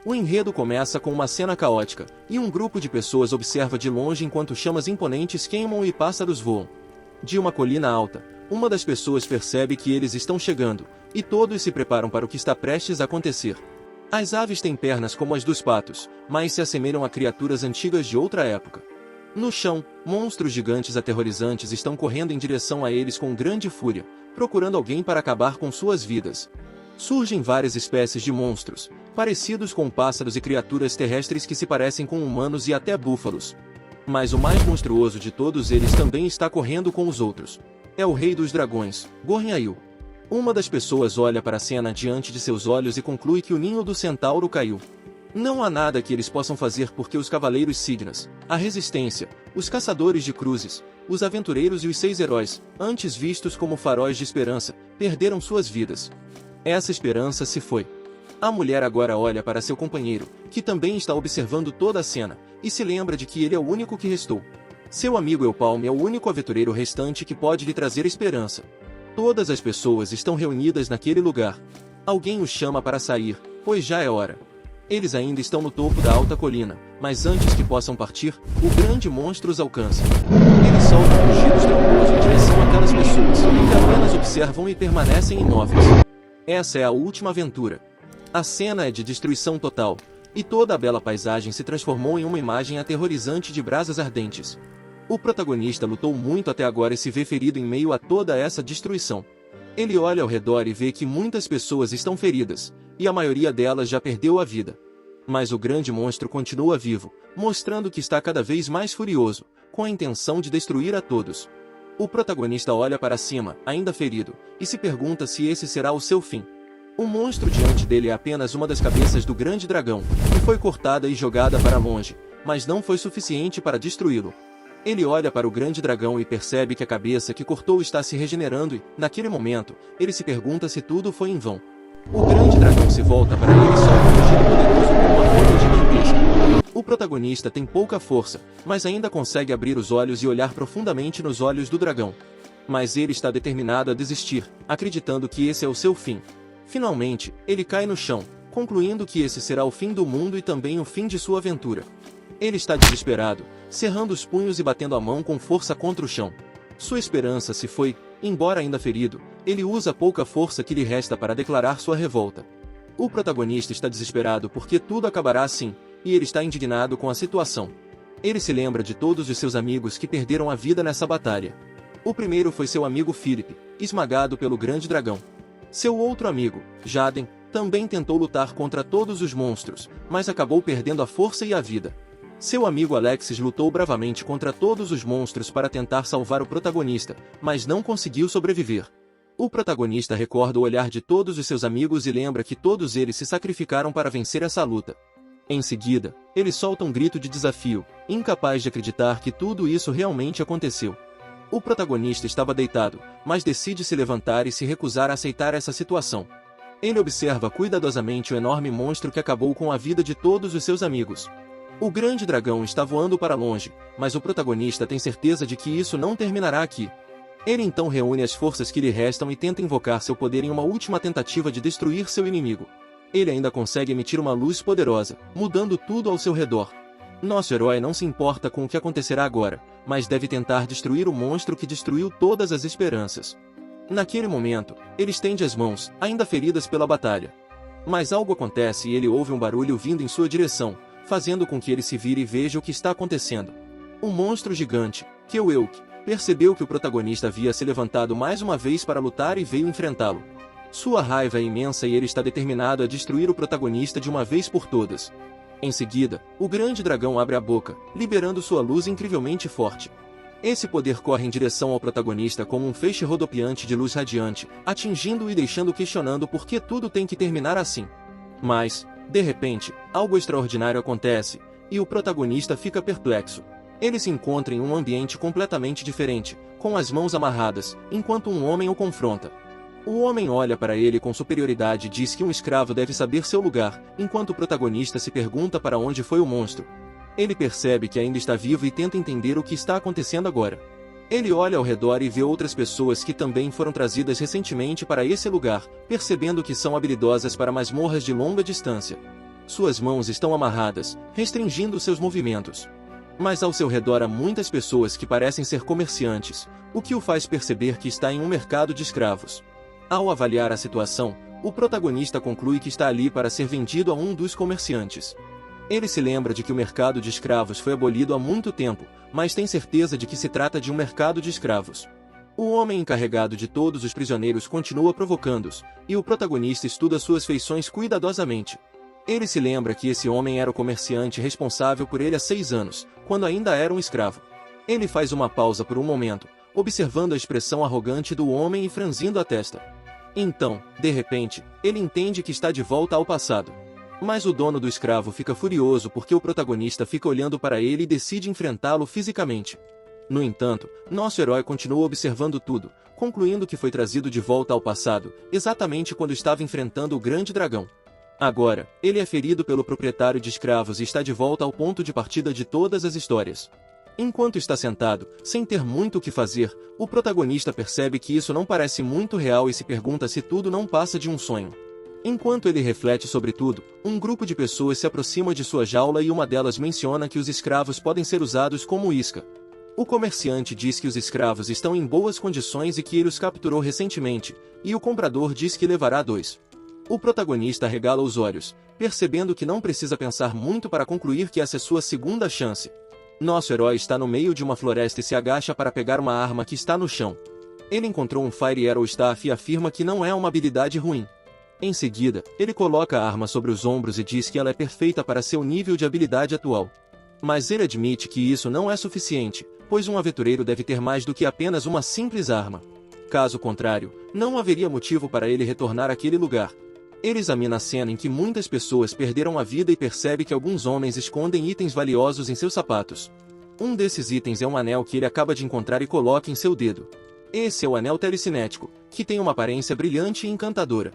O enredo começa com uma cena caótica, e um grupo de pessoas observa de longe enquanto chamas imponentes queimam e pássaros voam. De uma colina alta, uma das pessoas percebe que eles estão chegando, e todos se preparam para o que está prestes a acontecer. As aves têm pernas como as dos patos, mas se assemelham a criaturas antigas de outra época. No chão, monstros gigantes aterrorizantes estão correndo em direção a eles com grande fúria, procurando alguém para acabar com suas vidas. Surgem várias espécies de monstros, parecidos com pássaros e criaturas terrestres que se parecem com humanos e até búfalos. Mas o mais monstruoso de todos eles também está correndo com os outros. É o rei dos dragões, Gornhail. Uma das pessoas olha para a cena diante de seus olhos e conclui que o ninho do centauro caiu. Não há nada que eles possam fazer porque os cavaleiros Signas, a resistência, os caçadores de cruzes, os aventureiros e os 6 heróis, antes vistos como faróis de esperança, perderam suas vidas. Essa esperança se foi. A mulher agora olha para seu companheiro, que também está observando toda a cena, e se lembra de que ele é o único que restou. Seu amigo Eupalme é o único aventureiro restante que pode lhe trazer esperança. Todas as pessoas estão reunidas naquele lugar. Alguém os chama para sair, pois já é hora. Eles ainda estão no topo da alta colina, mas antes que possam partir, o grande monstro os alcança. Eles soltam um rugido estrondoso em direção àquelas pessoas, que apenas observam e permanecem imóveis. Essa é a última aventura. A cena é de destruição total, e toda a bela paisagem se transformou em uma imagem aterrorizante de brasas ardentes. O protagonista lutou muito até agora e se vê ferido em meio a toda essa destruição. Ele olha ao redor e vê que muitas pessoas estão feridas, e a maioria delas já perdeu a vida. Mas o grande monstro continua vivo, mostrando que está cada vez mais furioso, com a intenção de destruir a todos. O protagonista olha para cima, ainda ferido, e se pergunta se esse será o seu fim. O monstro diante dele é apenas uma das cabeças do grande dragão, que foi cortada e jogada para longe, mas não foi suficiente para destruí-lo. Ele olha para o grande dragão e percebe que a cabeça que cortou está se regenerando e, naquele momento, ele se pergunta se tudo foi em vão. O grande dragão se volta para ele e solta um rugido poderoso como uma folha gigantesca. O protagonista tem pouca força, mas ainda consegue abrir os olhos e olhar profundamente nos olhos do dragão. Mas ele está determinado a desistir, acreditando que esse é o seu fim. Finalmente, ele cai no chão, concluindo que esse será o fim do mundo e também o fim de sua aventura. Ele está desesperado, cerrando os punhos e batendo a mão com força contra o chão. Sua esperança se foi, embora ainda ferido, ele usa a pouca força que lhe resta para declarar sua revolta. O protagonista está desesperado porque tudo acabará assim, e ele está indignado com a situação. Ele se lembra de todos os seus amigos que perderam a vida nessa batalha. O primeiro foi seu amigo Philip, esmagado pelo grande dragão. Seu outro amigo, Jaden, também tentou lutar contra todos os monstros, mas acabou perdendo a força e a vida. Seu amigo Alexis lutou bravamente contra todos os monstros para tentar salvar o protagonista, mas não conseguiu sobreviver. O protagonista recorda o olhar de todos os seus amigos e lembra que todos eles se sacrificaram para vencer essa luta. Em seguida, ele solta um grito de desafio, incapaz de acreditar que tudo isso realmente aconteceu. O protagonista estava deitado, mas decide se levantar e se recusar a aceitar essa situação. Ele observa cuidadosamente o enorme monstro que acabou com a vida de todos os seus amigos. O grande dragão está voando para longe, mas o protagonista tem certeza de que isso não terminará aqui. Ele então reúne as forças que lhe restam e tenta invocar seu poder em uma última tentativa de destruir seu inimigo. Ele ainda consegue emitir uma luz poderosa, mudando tudo ao seu redor. Nosso herói não se importa com o que acontecerá agora, mas deve tentar destruir o monstro que destruiu todas as esperanças. Naquele momento, ele estende as mãos, ainda feridas pela batalha. Mas algo acontece e ele ouve um barulho vindo em sua direção, fazendo com que ele se vire e veja o que está acontecendo. Um monstro gigante, Kewelk, percebeu que o protagonista havia se levantado mais uma vez para lutar e veio enfrentá-lo. Sua raiva é imensa e ele está determinado a destruir o protagonista de uma vez por todas. Em seguida, o grande dragão abre a boca, liberando sua luz incrivelmente forte. Esse poder corre em direção ao protagonista como um feixe rodopiante de luz radiante, atingindo-o e deixando questionando por que tudo tem que terminar assim. Mas, de repente, algo extraordinário acontece, e o protagonista fica perplexo. Ele se encontra em um ambiente completamente diferente, com as mãos amarradas, enquanto um homem o confronta. O homem olha para ele com superioridade e diz que um escravo deve saber seu lugar, enquanto o protagonista se pergunta para onde foi o monstro. Ele percebe que ainda está vivo e tenta entender o que está acontecendo agora. Ele olha ao redor e vê outras pessoas que também foram trazidas recentemente para esse lugar, percebendo que são habilidosas para masmorras de longa distância. Suas mãos estão amarradas, restringindo seus movimentos. Mas ao seu redor há muitas pessoas que parecem ser comerciantes, o que o faz perceber que está em um mercado de escravos. Ao avaliar a situação, o protagonista conclui que está ali para ser vendido a um dos comerciantes. Ele se lembra de que o mercado de escravos foi abolido há muito tempo, mas tem certeza de que se trata de um mercado de escravos. O homem encarregado de todos os prisioneiros continua provocando-os, e o protagonista estuda suas feições cuidadosamente. Ele se lembra que esse homem era o comerciante responsável por ele há 6 anos, quando ainda era um escravo. Ele faz uma pausa por um momento, observando a expressão arrogante do homem e franzindo a testa. Então, de repente, ele entende que está de volta ao passado. Mas o dono do escravo fica furioso porque o protagonista fica olhando para ele e decide enfrentá-lo fisicamente. No entanto, nosso herói continua observando tudo, concluindo que foi trazido de volta ao passado, exatamente quando estava enfrentando o grande dragão. Agora, ele é ferido pelo proprietário de escravos e está de volta ao ponto de partida de todas as histórias. Enquanto está sentado, sem ter muito o que fazer, o protagonista percebe que isso não parece muito real e se pergunta se tudo não passa de um sonho. Enquanto ele reflete sobre tudo, um grupo de pessoas se aproxima de sua jaula e uma delas menciona que os escravos podem ser usados como isca. O comerciante diz que os escravos estão em boas condições e que ele os capturou recentemente, e o comprador diz que levará 2. O protagonista arregala os olhos, percebendo que não precisa pensar muito para concluir que essa é sua segunda chance. Nosso herói está no meio de uma floresta e se agacha para pegar uma arma que está no chão. Ele encontrou um Fire Arrow Staff e afirma que não é uma habilidade ruim. Em seguida, ele coloca a arma sobre os ombros e diz que ela é perfeita para seu nível de habilidade atual. Mas ele admite que isso não é suficiente, pois um aventureiro deve ter mais do que apenas uma simples arma. Caso contrário, não haveria motivo para ele retornar àquele lugar. Ele examina a cena em que muitas pessoas perderam a vida e percebe que alguns homens escondem itens valiosos em seus sapatos. Um desses itens é um anel que ele acaba de encontrar e coloca em seu dedo. Esse é o anel telecinético, que tem uma aparência brilhante e encantadora.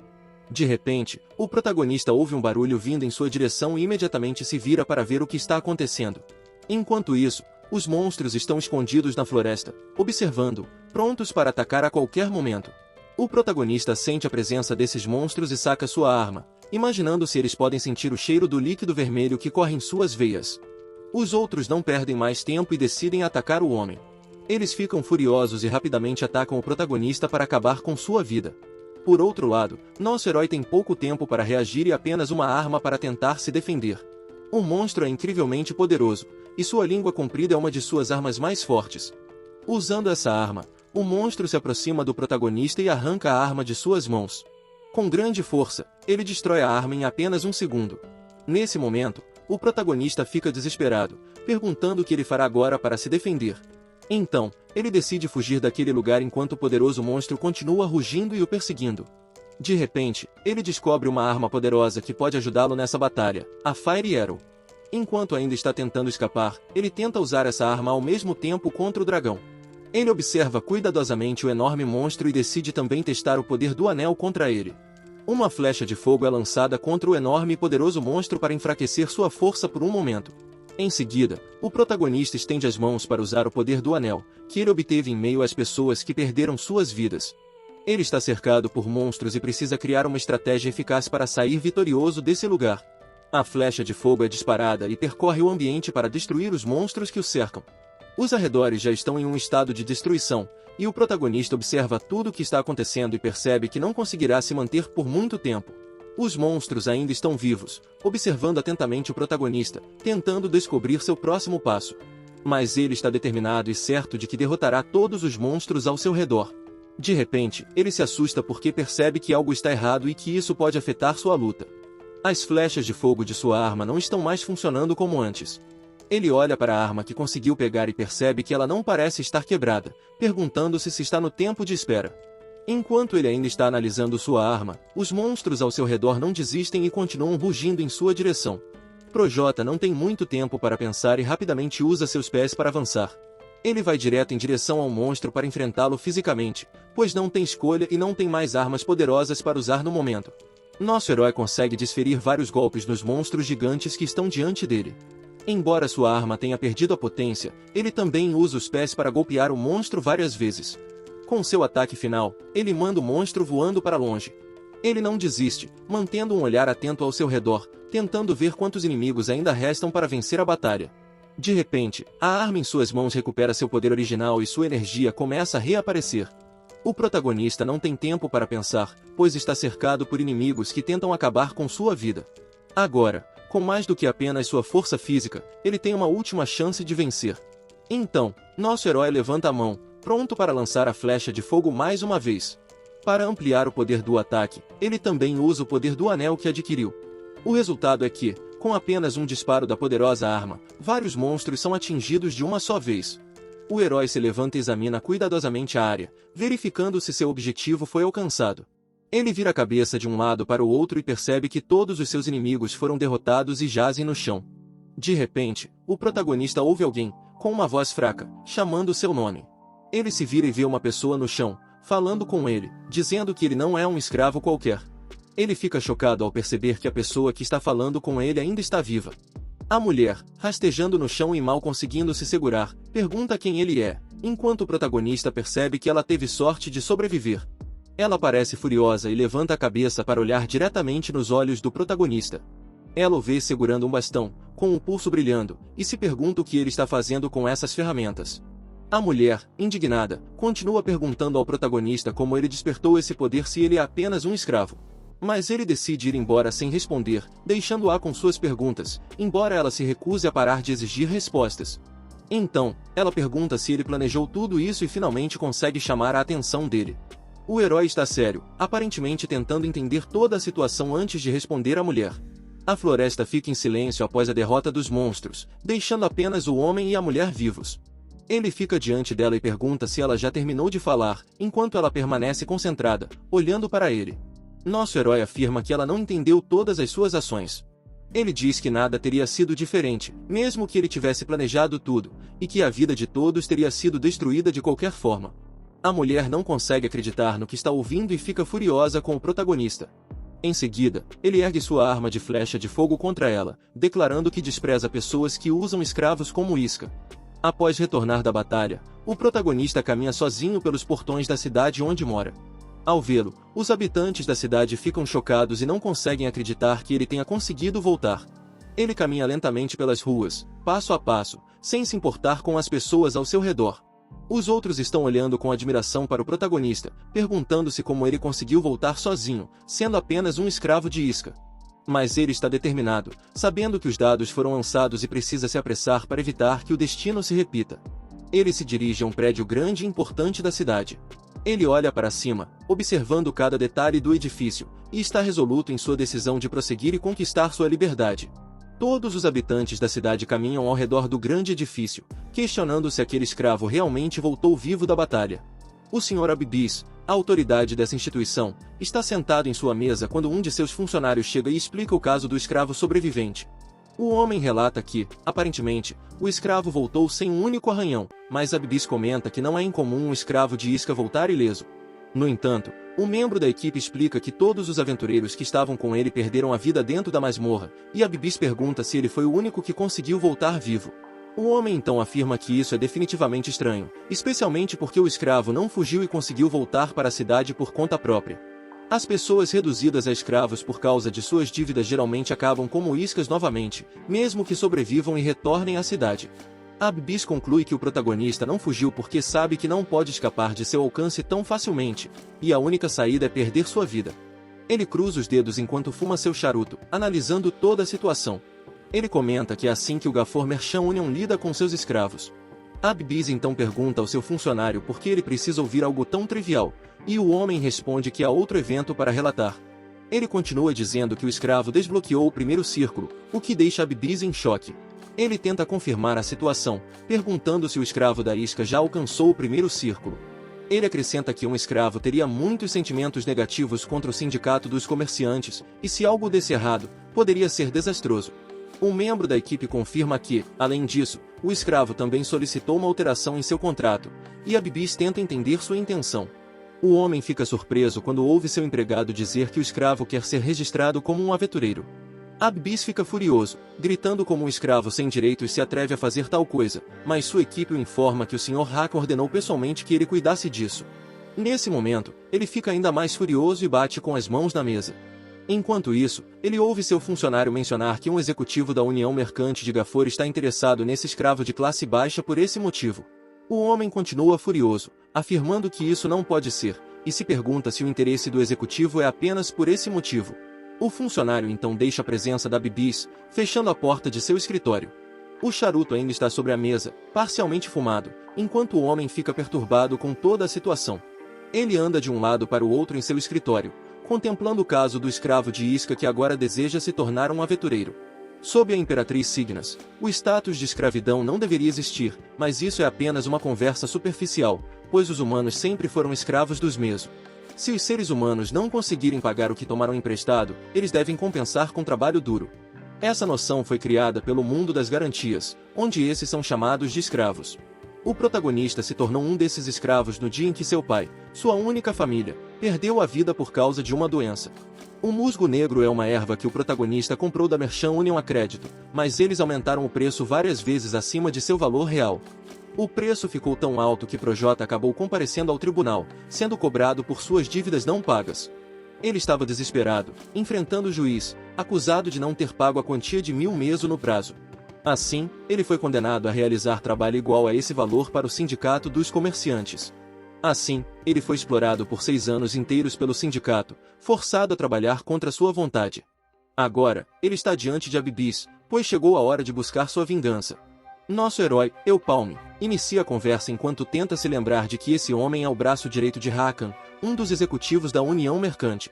De repente, o protagonista ouve um barulho vindo em sua direção e imediatamente se vira para ver o que está acontecendo. Enquanto isso, os monstros estão escondidos na floresta, observando, prontos para atacar a qualquer momento. O protagonista sente a presença desses monstros e saca sua arma, imaginando se eles podem sentir o cheiro do líquido vermelho que corre em suas veias. Os outros não perdem mais tempo e decidem atacar o homem. Eles ficam furiosos e rapidamente atacam o protagonista para acabar com sua vida. Por outro lado, nosso herói tem pouco tempo para reagir e apenas uma arma para tentar se defender. O monstro é incrivelmente poderoso, e sua língua comprida é uma de suas armas mais fortes. Usando essa arma, o monstro se aproxima do protagonista e arranca a arma de suas mãos. Com grande força, ele destrói a arma em apenas um segundo. Nesse momento, o protagonista fica desesperado, perguntando o que ele fará agora para se defender. Então, ele decide fugir daquele lugar enquanto o poderoso monstro continua rugindo e o perseguindo. De repente, ele descobre uma arma poderosa que pode ajudá-lo nessa batalha, a Fire Arrow. Enquanto ainda está tentando escapar, ele tenta usar essa arma ao mesmo tempo contra o dragão. Ele observa cuidadosamente o enorme monstro e decide também testar o poder do anel contra ele. Uma flecha de fogo é lançada contra o enorme e poderoso monstro para enfraquecer sua força por um momento. Em seguida, o protagonista estende as mãos para usar o poder do anel, que ele obteve em meio às pessoas que perderam suas vidas. Ele está cercado por monstros e precisa criar uma estratégia eficaz para sair vitorioso desse lugar. A flecha de fogo é disparada e percorre o ambiente para destruir os monstros que o cercam. Os arredores já estão em um estado de destruição, e o protagonista observa tudo o que está acontecendo e percebe que não conseguirá se manter por muito tempo. Os monstros ainda estão vivos, observando atentamente o protagonista, tentando descobrir seu próximo passo. Mas ele está determinado e certo de que derrotará todos os monstros ao seu redor. De repente, ele se assusta porque percebe que algo está errado e que isso pode afetar sua luta. As flechas de fogo de sua arma não estão mais funcionando como antes. Ele olha para a arma que conseguiu pegar e percebe que ela não parece estar quebrada, perguntando-se se está no tempo de espera. Enquanto ele ainda está analisando sua arma, os monstros ao seu redor não desistem e continuam rugindo em sua direção. Projota não tem muito tempo para pensar e rapidamente usa seus pés para avançar. Ele vai direto em direção ao monstro para enfrentá-lo fisicamente, pois não tem escolha e não tem mais armas poderosas para usar no momento. Nosso herói consegue desferir vários golpes nos monstros gigantes que estão diante dele. Embora sua arma tenha perdido a potência, ele também usa os pés para golpear o monstro várias vezes. Com seu ataque final, ele manda o monstro voando para longe. Ele não desiste, mantendo um olhar atento ao seu redor, tentando ver quantos inimigos ainda restam para vencer a batalha. De repente, a arma em suas mãos recupera seu poder original e sua energia começa a reaparecer. O protagonista não tem tempo para pensar, pois está cercado por inimigos que tentam acabar com sua vida. Agora, com mais do que apenas sua força física, ele tem uma última chance de vencer. Então, nosso herói levanta a mão, pronto para lançar a flecha de fogo mais uma vez. Para ampliar o poder do ataque, ele também usa o poder do anel que adquiriu. O resultado é que, com apenas um disparo da poderosa arma, vários monstros são atingidos de uma só vez. O herói se levanta e examina cuidadosamente a área, verificando se seu objetivo foi alcançado. Ele vira a cabeça de um lado para o outro e percebe que todos os seus inimigos foram derrotados e jazem no chão. De repente, o protagonista ouve alguém, com uma voz fraca, chamando seu nome. Ele se vira e vê uma pessoa no chão, falando com ele, dizendo que ele não é um escravo qualquer. Ele fica chocado ao perceber que a pessoa que está falando com ele ainda está viva. A mulher, rastejando no chão e mal conseguindo se segurar, pergunta quem ele é, enquanto o protagonista percebe que ela teve sorte de sobreviver. Ela parece furiosa e levanta a cabeça para olhar diretamente nos olhos do protagonista. Ela o vê segurando um bastão, com o pulso brilhando, e se pergunta o que ele está fazendo com essas ferramentas. A mulher, indignada, continua perguntando ao protagonista como ele despertou esse poder se ele é apenas um escravo. Mas ele decide ir embora sem responder, deixando-a com suas perguntas, embora ela se recuse a parar de exigir respostas. Então, ela pergunta se ele planejou tudo isso e finalmente consegue chamar a atenção dele. O herói está sério, aparentemente tentando entender toda a situação antes de responder à mulher. A floresta fica em silêncio após a derrota dos monstros, deixando apenas o homem e a mulher vivos. Ele fica diante dela e pergunta se ela já terminou de falar, enquanto ela permanece concentrada, olhando para ele. Nosso herói afirma que ela não entendeu todas as suas ações. Ele diz que nada teria sido diferente, mesmo que ele tivesse planejado tudo, e que a vida de todos teria sido destruída de qualquer forma. A mulher não consegue acreditar no que está ouvindo e fica furiosa com o protagonista. Em seguida, ele ergue sua arma de flecha de fogo contra ela, declarando que despreza pessoas que usam escravos como isca. Após retornar da batalha, o protagonista caminha sozinho pelos portões da cidade onde mora. Ao vê-lo, os habitantes da cidade ficam chocados e não conseguem acreditar que ele tenha conseguido voltar. Ele caminha lentamente pelas ruas, passo a passo, sem se importar com as pessoas ao seu redor. Os outros estão olhando com admiração para o protagonista, perguntando-se como ele conseguiu voltar sozinho, sendo apenas um escravo de isca. Mas ele está determinado, sabendo que os dados foram lançados e precisa se apressar para evitar que o destino se repita. Ele se dirige a um prédio grande e importante da cidade. Ele olha para cima, observando cada detalhe do edifício, e está resoluto em sua decisão de prosseguir e conquistar sua liberdade. Todos os habitantes da cidade caminham ao redor do grande edifício, questionando se aquele escravo realmente voltou vivo da batalha. O Sr. Abibis, a autoridade dessa instituição, está sentado em sua mesa quando um de seus funcionários chega e explica o caso do escravo sobrevivente. O homem relata que, aparentemente, o escravo voltou sem um único arranhão, mas Abibis comenta que não é incomum um escravo de isca voltar ileso. No entanto, um membro da equipe explica que todos os aventureiros que estavam com ele perderam a vida dentro da masmorra, e Abibis pergunta se ele foi o único que conseguiu voltar vivo. O homem então afirma que isso é definitivamente estranho, especialmente porque o escravo não fugiu e conseguiu voltar para a cidade por conta própria. As pessoas reduzidas a escravos por causa de suas dívidas geralmente acabam como iscas novamente, mesmo que sobrevivam e retornem à cidade. Abibis conclui que o protagonista não fugiu porque sabe que não pode escapar de seu alcance tão facilmente, e a única saída é perder sua vida. Ele cruza os dedos enquanto fuma seu charuto, analisando toda a situação. Ele comenta que é assim que o Gafor Merchant Union lida com seus escravos. Abibis então pergunta ao seu funcionário por que ele precisa ouvir algo tão trivial, e o homem responde que há outro evento para relatar. Ele continua dizendo que o escravo desbloqueou o primeiro círculo, o que deixa Abibis em choque. Ele tenta confirmar a situação, perguntando se o escravo da isca já alcançou o primeiro círculo. Ele acrescenta que um escravo teria muitos sentimentos negativos contra o sindicato dos comerciantes, e se algo desse errado, poderia ser desastroso. Um membro da equipe confirma que, além disso, o escravo também solicitou uma alteração em seu contrato, e Abibis tenta entender sua intenção. O homem fica surpreso quando ouve seu empregado dizer que o escravo quer ser registrado como um aventureiro. Abibis fica furioso, gritando como um escravo sem direitos se atreve a fazer tal coisa, mas sua equipe o informa que o Sr. Haka ordenou pessoalmente que ele cuidasse disso. Nesse momento, ele fica ainda mais furioso e bate com as mãos na mesa. Enquanto isso, ele ouve seu funcionário mencionar que um executivo da União Mercante de Gafor está interessado nesse escravo de classe baixa por esse motivo. O homem continua furioso, afirmando que isso não pode ser, e se pergunta se o interesse do executivo é apenas por esse motivo. O funcionário então deixa a presença da Bibis, fechando a porta de seu escritório. O charuto ainda está sobre a mesa, parcialmente fumado, enquanto o homem fica perturbado com toda a situação. Ele anda de um lado para o outro em seu escritório, contemplando o caso do escravo de isca que agora deseja se tornar um aventureiro. Sob a Imperatriz Signas, o status de escravidão não deveria existir, mas isso é apenas uma conversa superficial, pois os humanos sempre foram escravos dos mesmos. Se os seres humanos não conseguirem pagar o que tomaram emprestado, eles devem compensar com trabalho duro. Essa noção foi criada pelo mundo das garantias, onde esses são chamados de escravos. O protagonista se tornou um desses escravos no dia em que seu pai, sua única família, perdeu a vida por causa de uma doença. O musgo negro é uma erva que o protagonista comprou da Merchant Union a crédito, mas eles aumentaram o preço várias vezes acima de seu valor real. O preço ficou tão alto que Projota acabou comparecendo ao tribunal, sendo cobrado por suas dívidas não pagas. Ele estava desesperado, enfrentando o juiz, acusado de não ter pago a quantia de 1000 meso no prazo. Assim, ele foi condenado a realizar trabalho igual a esse valor para o sindicato dos comerciantes. Assim, ele foi explorado por 6 anos inteiros pelo sindicato, forçado a trabalhar contra sua vontade. Agora, ele está diante de Abibis, pois chegou a hora de buscar sua vingança. Nosso herói, Eupalme, inicia a conversa enquanto tenta se lembrar de que esse homem é o braço direito de Hakan, um dos executivos da União Mercante.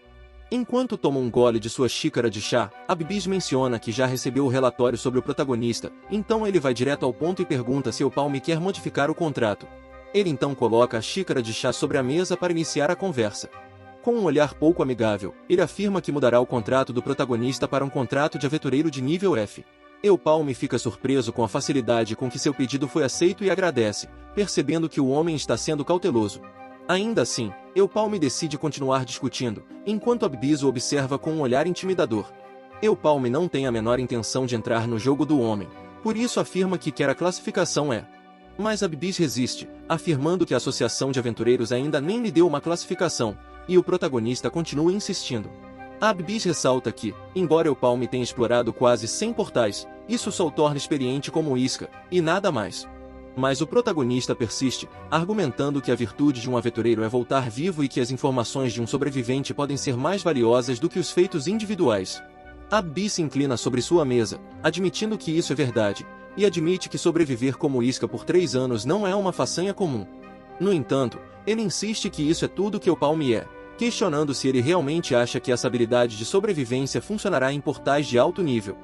Enquanto toma um gole de sua xícara de chá, Abibis menciona que já recebeu o relatório sobre o protagonista, então ele vai direto ao ponto e pergunta se Eupalme quer modificar o contrato. Ele então coloca a xícara de chá sobre a mesa para iniciar a conversa. Com um olhar pouco amigável, ele afirma que mudará o contrato do protagonista para um contrato de aventureiro de nível F. Eupalme fica surpreso com a facilidade com que seu pedido foi aceito e agradece, percebendo que o homem está sendo cauteloso. Ainda assim, Eupalme decide continuar discutindo, enquanto Abibis o observa com um olhar intimidador. Eupalme não tem a menor intenção de entrar no jogo do homem, por isso afirma que quer a classificação E. Mas Abibis resiste, afirmando que a Associação de Aventureiros ainda nem lhe deu uma classificação, e o protagonista continua insistindo. Abibis ressalta que, embora Eupalme tenha explorado quase 100 portais, isso só o torna experiente como isca, e nada mais. Mas o protagonista persiste, argumentando que a virtude de um aventureiro é voltar vivo e que as informações de um sobrevivente podem ser mais valiosas do que os feitos individuais. Abibis se inclina sobre sua mesa, admitindo que isso é verdade, e admite que sobreviver como isca por 3 anos não é uma façanha comum. No entanto, ele insiste que isso é tudo que Eupalme é, questionando se ele realmente acha que essa habilidade de sobrevivência funcionará em portais de alto nível.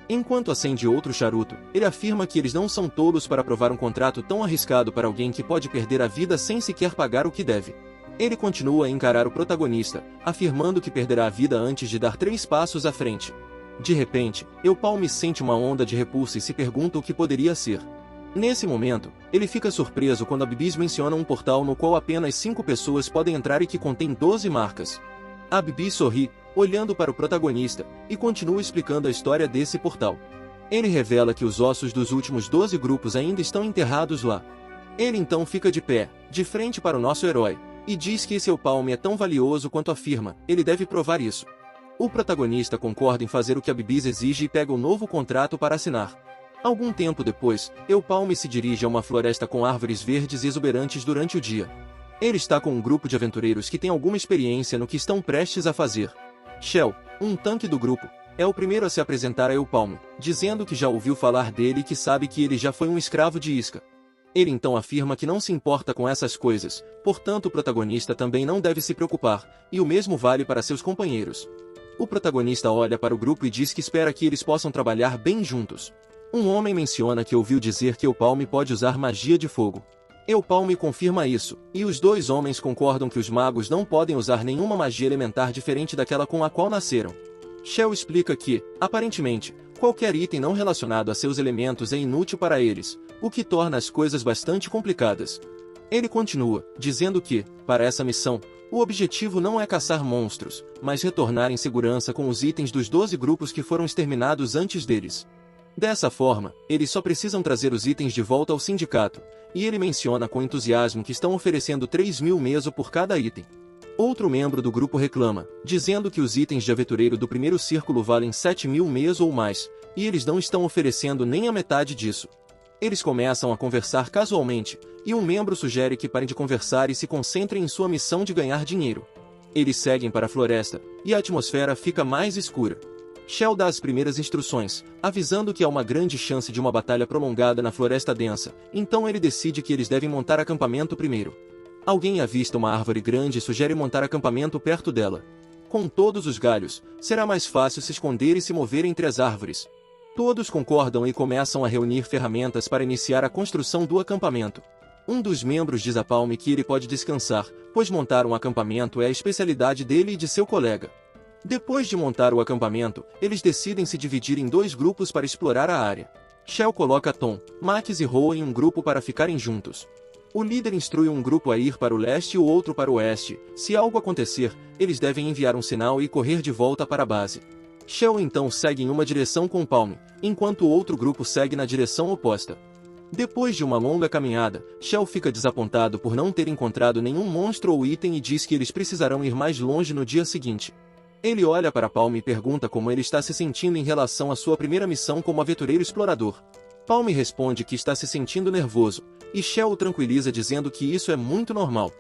Enquanto acende outro charuto, ele afirma que eles não são tolos para aprovar um contrato tão arriscado para alguém que pode perder a vida sem sequer pagar o que deve. Ele continua a encarar o protagonista, afirmando que perderá a vida antes de dar 3 passos à frente. De repente, Eupalme sente uma onda de repulsa e se pergunta o que poderia ser. Nesse momento, ele fica surpreso quando Abibis menciona um portal no qual apenas 5 pessoas podem entrar e que contém 12 marcas. Abibis sorri, olhando para o protagonista, e continua explicando a história desse portal. Ele revela que os ossos dos últimos 12 grupos ainda estão enterrados lá. Ele então fica de pé, de frente para o nosso herói, e diz que esse Eupalme é tão valioso quanto afirma, ele deve provar isso. O protagonista concorda em fazer o que Abibis exige e pega o novo contrato para assinar. Algum tempo depois, Eupalme se dirige a uma floresta com árvores verdes exuberantes durante o dia. Ele está com um grupo de aventureiros que tem alguma experiência no que estão prestes a fazer. Shell, um tanque do grupo, é o primeiro a se apresentar a Eupalme, dizendo que já ouviu falar dele e que sabe que ele já foi um escravo de isca. Ele então afirma que não se importa com essas coisas, portanto o protagonista também não deve se preocupar, e o mesmo vale para seus companheiros. O protagonista olha para o grupo e diz que espera que eles possam trabalhar bem juntos. Um homem menciona que ouviu dizer que Eupalme pode usar magia de fogo. Eupalme confirma isso, e os 2 homens concordam que os magos não podem usar nenhuma magia elementar diferente daquela com a qual nasceram. Shell explica que, aparentemente, qualquer item não relacionado a seus elementos é inútil para eles, o que torna as coisas bastante complicadas. Ele continua, dizendo que, para essa missão, o objetivo não é caçar monstros, mas retornar em segurança com os itens dos 12 grupos que foram exterminados antes deles. Dessa forma, eles só precisam trazer os itens de volta ao sindicato, e ele menciona com entusiasmo que estão oferecendo 3.000 meso por cada item. Outro membro do grupo reclama, dizendo que os itens de aventureiro do primeiro círculo valem 7.000 mês ou mais, e eles não estão oferecendo nem a metade disso. Eles começam a conversar casualmente, e um membro sugere que parem de conversar e se concentrem em sua missão de ganhar dinheiro. Eles seguem para a floresta, e a atmosfera fica mais escura. Shell dá as primeiras instruções, avisando que há uma grande chance de uma batalha prolongada na floresta densa, então ele decide que eles devem montar acampamento primeiro. Alguém avista uma árvore grande e sugere montar acampamento perto dela. Com todos os galhos, será mais fácil se esconder e se mover entre as árvores. Todos concordam e começam a reunir ferramentas para iniciar a construção do acampamento. Um dos membros diz a Palm que ele pode descansar, pois montar um acampamento é a especialidade dele e de seu colega. Depois de montar o acampamento, eles decidem se dividir em 2 grupos para explorar a área. Shell coloca Tom, Max e Roa em um grupo para ficarem juntos. O líder instrui um grupo a ir para o leste e o outro para o oeste. Se algo acontecer, eles devem enviar um sinal e correr de volta para a base. Shell então segue em uma direção com Palm, enquanto o outro grupo segue na direção oposta. Depois de uma longa caminhada, Shell fica desapontado por não ter encontrado nenhum monstro ou item e diz que eles precisarão ir mais longe no dia seguinte. Ele olha para Palm e pergunta como ele está se sentindo em relação à sua primeira missão como aventureiro explorador. Palm responde que está se sentindo nervoso, e Shell o tranquiliza dizendo que isso é muito normal.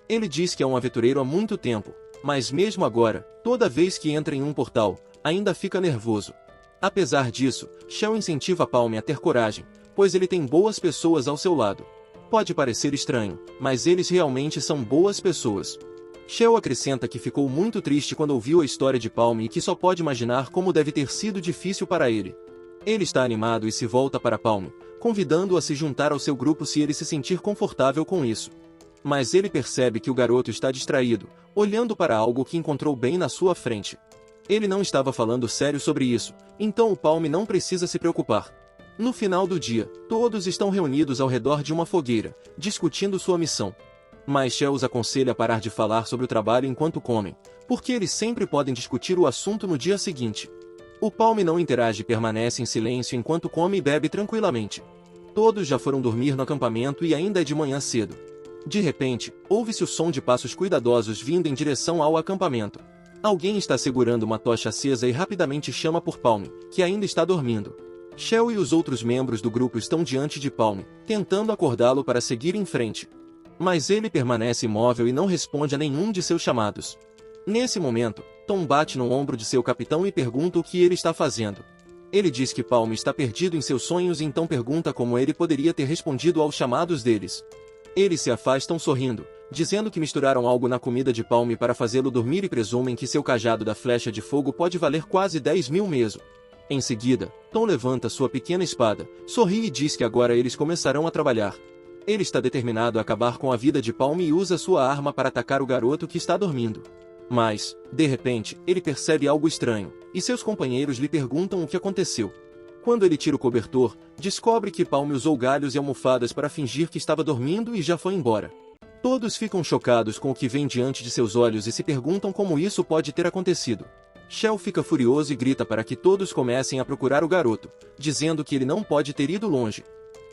Ele diz que é um aventureiro há muito tempo, mas mesmo agora, toda vez que entra em um portal, ainda fica nervoso. Apesar disso, Shell incentiva Palm a ter coragem, pois ele tem boas pessoas ao seu lado. Pode parecer estranho, mas eles realmente são boas pessoas. Shell acrescenta que ficou muito triste quando ouviu a história de Palm e que só pode imaginar como deve ter sido difícil para ele. Ele está animado e se volta para Palm, convidando-o a se juntar ao seu grupo se ele se sentir confortável com isso. Mas ele percebe que o garoto está distraído, olhando para algo que encontrou bem na sua frente. Ele não estava falando sério sobre isso, então o Palm não precisa se preocupar. No final do dia, todos estão reunidos ao redor de uma fogueira, discutindo sua missão. Mas Shell os aconselha a parar de falar sobre o trabalho enquanto comem, porque eles sempre podem discutir o assunto no dia seguinte. O Palm não interage e permanece em silêncio enquanto come e bebe tranquilamente. Todos já foram dormir no acampamento e ainda é de manhã cedo. De repente, ouve-se o som de passos cuidadosos vindo em direção ao acampamento. Alguém está segurando uma tocha acesa e rapidamente chama por Palm, que ainda está dormindo. Shell e os outros membros do grupo estão diante de Palm, tentando acordá-lo para seguir em frente. Mas ele permanece imóvel e não responde a nenhum de seus chamados. Nesse momento, Tom bate no ombro de seu capitão e pergunta o que ele está fazendo. Ele diz que Palm está perdido em seus sonhos e então pergunta como ele poderia ter respondido aos chamados deles. Eles se afastam sorrindo, dizendo que misturaram algo na comida de Palm para fazê-lo dormir e presumem que seu cajado da flecha de fogo pode valer quase 10.000 meso. Em seguida, Tom levanta sua pequena espada, sorri e diz que agora eles começarão a trabalhar. Ele está determinado a acabar com a vida de Palm e usa sua arma para atacar o garoto que está dormindo. Mas, de repente, ele percebe algo estranho, e seus companheiros lhe perguntam o que aconteceu. Quando ele tira o cobertor, descobre que Palm usou galhos e almofadas para fingir que estava dormindo e já foi embora. Todos ficam chocados com o que vem diante de seus olhos e se perguntam como isso pode ter acontecido. Shell fica furioso e grita para que todos comecem a procurar o garoto, dizendo que ele não pode ter ido longe.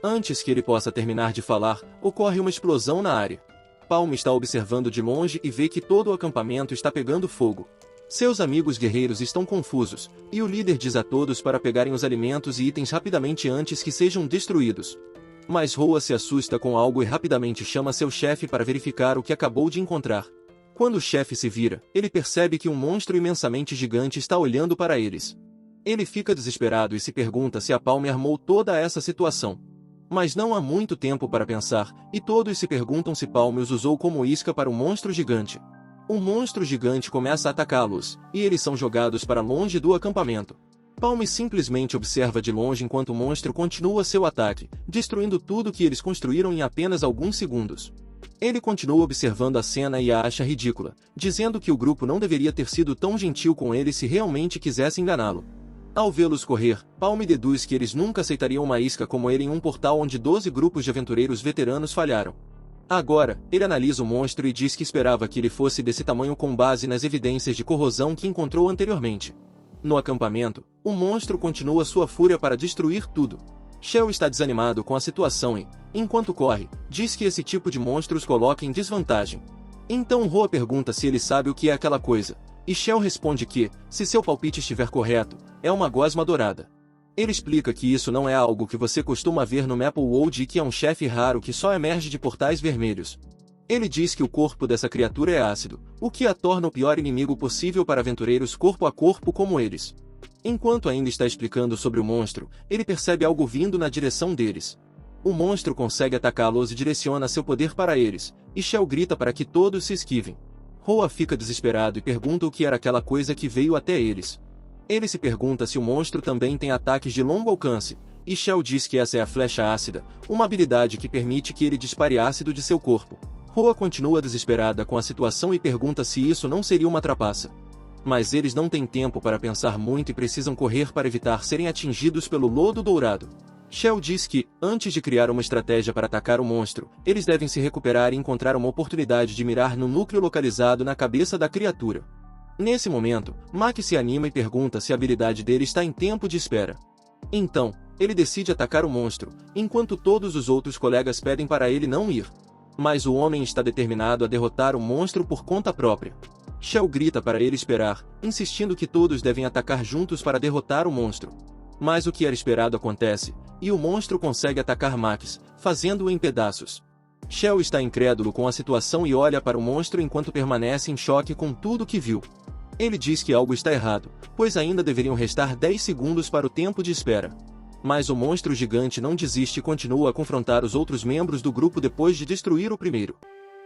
Antes que ele possa terminar de falar, ocorre uma explosão na área. Palm está observando de longe e vê que todo o acampamento está pegando fogo. Seus amigos guerreiros estão confusos, e o líder diz a todos para pegarem os alimentos e itens rapidamente antes que sejam destruídos. Mas Roa se assusta com algo e rapidamente chama seu chefe para verificar o que acabou de encontrar. Quando o chefe se vira, ele percebe que um monstro imensamente gigante está olhando para eles. Ele fica desesperado e se pergunta se a Palm armou toda essa situação. Mas não há muito tempo para pensar, e todos se perguntam se Palm os usou como isca para o monstro gigante. O monstro gigante começa a atacá-los, e eles são jogados para longe do acampamento. Palm simplesmente observa de longe enquanto o monstro continua seu ataque, destruindo tudo que eles construíram em apenas alguns segundos. Ele continua observando a cena e a acha ridícula, dizendo que o grupo não deveria ter sido tão gentil com ele se realmente quisesse enganá-lo. Ao vê-los correr, Palm deduz que eles nunca aceitariam uma isca como ele em um portal onde 12 grupos de aventureiros veteranos falharam. Agora, ele analisa o monstro e diz que esperava que ele fosse desse tamanho com base nas evidências de corrosão que encontrou anteriormente. No acampamento, o monstro continua sua fúria para destruir tudo. Shell está desanimado com a situação e, enquanto corre, diz que esse tipo de monstro os coloca em desvantagem. Então Roa pergunta se ele sabe o que é aquela coisa, e Shell responde que, se seu palpite estiver correto, é uma gosma dourada. Ele explica que isso não é algo que você costuma ver no Maple World e que é um chefe raro que só emerge de portais vermelhos. Ele diz que o corpo dessa criatura é ácido, o que a torna o pior inimigo possível para aventureiros corpo a corpo como eles. Enquanto ainda está explicando sobre o monstro, ele percebe algo vindo na direção deles. O monstro consegue atacá-los e direciona seu poder para eles, e Shell grita para que todos se esquivem. Roa fica desesperado e pergunta o que era aquela coisa que veio até eles. Ele se pergunta se o monstro também tem ataques de longo alcance, e Shell diz que essa é a flecha ácida, uma habilidade que permite que ele dispare ácido de seu corpo. Roa continua desesperada com a situação e pergunta se isso não seria uma trapaça. Mas eles não têm tempo para pensar muito e precisam correr para evitar serem atingidos pelo lodo dourado. Shell diz que, antes de criar uma estratégia para atacar o monstro, eles devem se recuperar e encontrar uma oportunidade de mirar no núcleo localizado na cabeça da criatura. Nesse momento, Mac se anima e pergunta se a habilidade dele está em tempo de espera. Então, ele decide atacar o monstro, enquanto todos os outros colegas pedem para ele não ir. Mas o homem está determinado a derrotar o monstro por conta própria. Shell grita para ele esperar, insistindo que todos devem atacar juntos para derrotar o monstro. Mas o que era esperado acontece, e o monstro consegue atacar Max, fazendo-o em pedaços. Shell está incrédulo com a situação e olha para o monstro enquanto permanece em choque com tudo que viu. Ele diz que algo está errado, pois ainda deveriam restar 10 segundos para o tempo de espera. Mas o monstro gigante não desiste e continua a confrontar os outros membros do grupo depois de destruir o primeiro.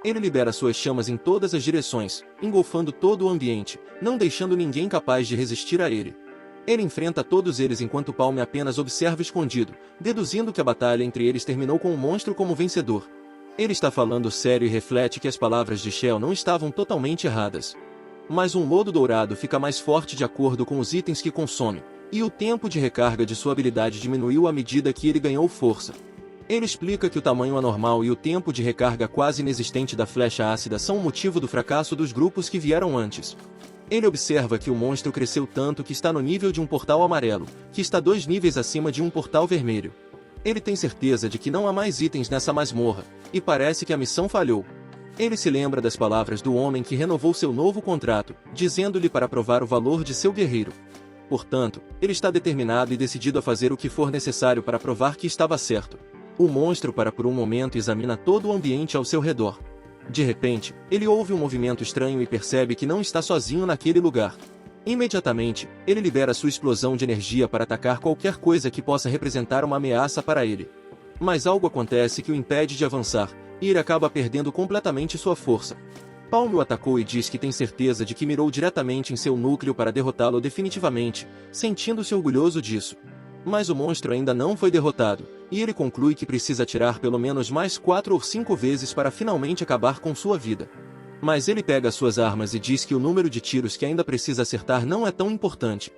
Ele libera suas chamas em todas as direções, engolfando todo o ambiente, não deixando ninguém capaz de resistir a ele. Ele enfrenta todos eles enquanto Palme apenas observa escondido, deduzindo que a batalha entre eles terminou com o monstro como vencedor. Ele está falando sério e reflete que as palavras de Shell não estavam totalmente erradas. Mas um lodo dourado fica mais forte de acordo com os itens que consome, e o tempo de recarga de sua habilidade diminuiu à medida que ele ganhou força. Ele explica que o tamanho anormal e o tempo de recarga quase inexistente da flecha ácida são o motivo do fracasso dos grupos que vieram antes. Ele observa que o monstro cresceu tanto que está no nível de um portal amarelo, que está 2 níveis acima de um portal vermelho. Ele tem certeza de que não há mais itens nessa masmorra, e parece que a missão falhou. Ele se lembra das palavras do homem que renovou seu novo contrato, dizendo-lhe para provar o valor de seu guerreiro. Portanto, ele está determinado e decidido a fazer o que for necessário para provar que estava certo. O monstro para por um momento e examina todo o ambiente ao seu redor. De repente, ele ouve um movimento estranho e percebe que não está sozinho naquele lugar. Imediatamente, ele libera sua explosão de energia para atacar qualquer coisa que possa representar uma ameaça para ele. Mas algo acontece que o impede de avançar, e ele acaba perdendo completamente sua força. Palme o atacou e diz que tem certeza de que mirou diretamente em seu núcleo para derrotá-lo definitivamente, sentindo-se orgulhoso disso. Mas o monstro ainda não foi derrotado, e ele conclui que precisa atirar pelo menos mais 4 ou 5 vezes para finalmente acabar com sua vida. Mas ele pega suas armas e diz que o número de tiros que ainda precisa acertar não é tão importante.